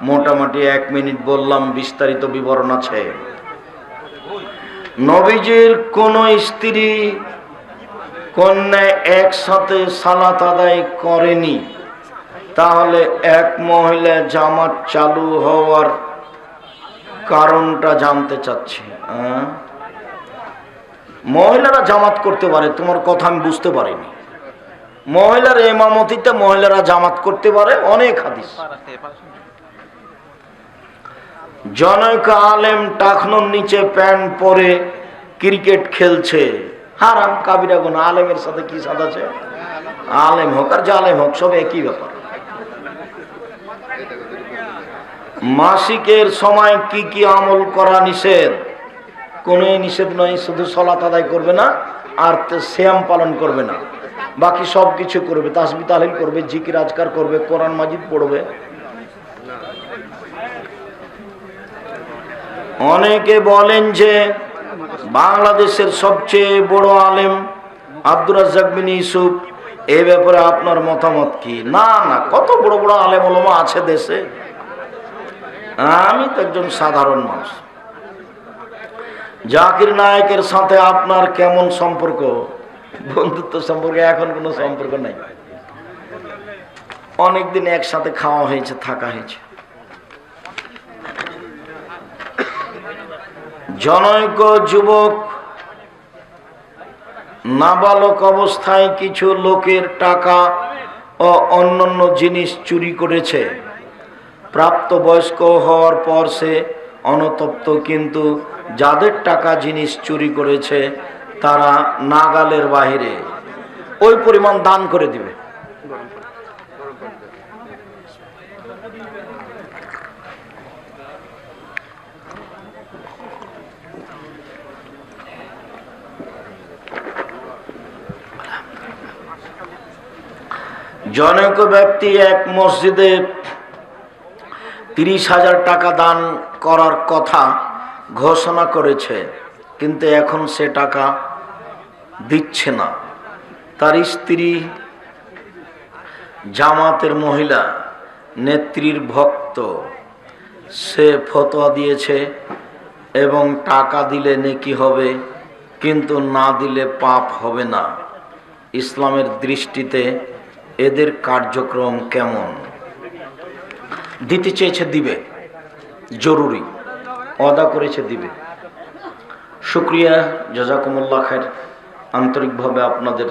মোটামুটি 1 মিনিট বললাম, বিস্তারিত বিবরণ আছে। নবীজির কোন স্ত্রী কন্যা একসাথে সালাত আদায় করেনি, তাহলে এক মহিলা জামাত চালু হওয়ার কারণটা জানতে চাচ্ছি। মহিলারা জামাত করতে পারে, তোমার কথা আমি বুঝতে পারিনি। মহিলার ইমামতিতে মহিলারা জামাত করতে পারে, অনেক হাদিস। জনৈক আলেম টাকনোর নিচে প্যান্ট পরে ক্রিকেট খেলছে, হারাম কাবিরা গুনাহ। আলেমের সাথে কি সাদ আছে? আলেম হোক আর জালেম হোক, সব একই ব্যাপার। মাসিকের সময় কি কি আমল করা নিষেধ? কোন নিষেধ নয়, শুধু সালাত আদায় করবে না আর সিয়াম পালন করবে না, বাকি সব কিছু করবে। তাসবিহ তাহলিল করবে, জিকির আজকার করবে, কোরআন মাজিদ পড়বে। অনেকে বলেন যে বাংলাদেশের সবচেয়ে বড় আলেম আব্দুর রাজ্জাক বিন ইউসুফ, এই ব্যাপারে আপনার মতামত কি? না না, কত বড় বড় আলেম ওলামা আছে দেশে, আমি তো একজন সাধারণ মানুষ। জাকির নায়েকের সাথে আপনার কেমন সম্পর্ক? বন্ধুত্ব সম্পর্কে এখন কোনো সম্পর্ক নাই, অনেকদিন একসাথে খাওয়া হয়েছে, থাকা হয়েছে। জনৈক যুবক নাবালক অবস্থায় কিছু লোকের টাকা ও অন্যান্য জিনিস চুরি করেছে। প্রাপ্তবয়স্ক হওয়ার পর সে অনুতপ্ত, কিন্তু যাদের টাকা জিনিস চুরি করেছে তারা নাগালের বাহিরে, ওই পরিমাণ দান করে দিবে। জনৈক ব্যক্তি এক মসজিদে 30,000 টাকা দান করার কথা ঘোষণা করেছে, কিন্তু এখন সে টাকা দিচ্ছে না। তার স্ত্রী জামাতের মহিলা, নেত্রীর ভক্ত, সে ফতোয়া দিয়েছে এবং টাকা দিলে নেকি হবে, কিন্তু না দিলে পাপ হবে না। ইসলামের দৃষ্টিতে এদের কার্যক্রম কেমন? দিতে চেয়েছে দিবে, জরুরি, ওয়াদা করেছে দিবে। শুকরিয়া, জাযাকুমুল্লাহ খায়ের। আন্তরিকভাবে আপনাদের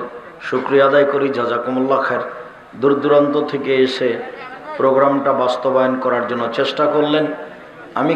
শুকরিয়া আদায় করি, জাযাকুমুল্লাহ খায়ের। দূর দূরান্ত থেকে এসে প্রোগ্রামটা বাস্তবায়ন করার জন্য চেষ্টা করলেন। আমি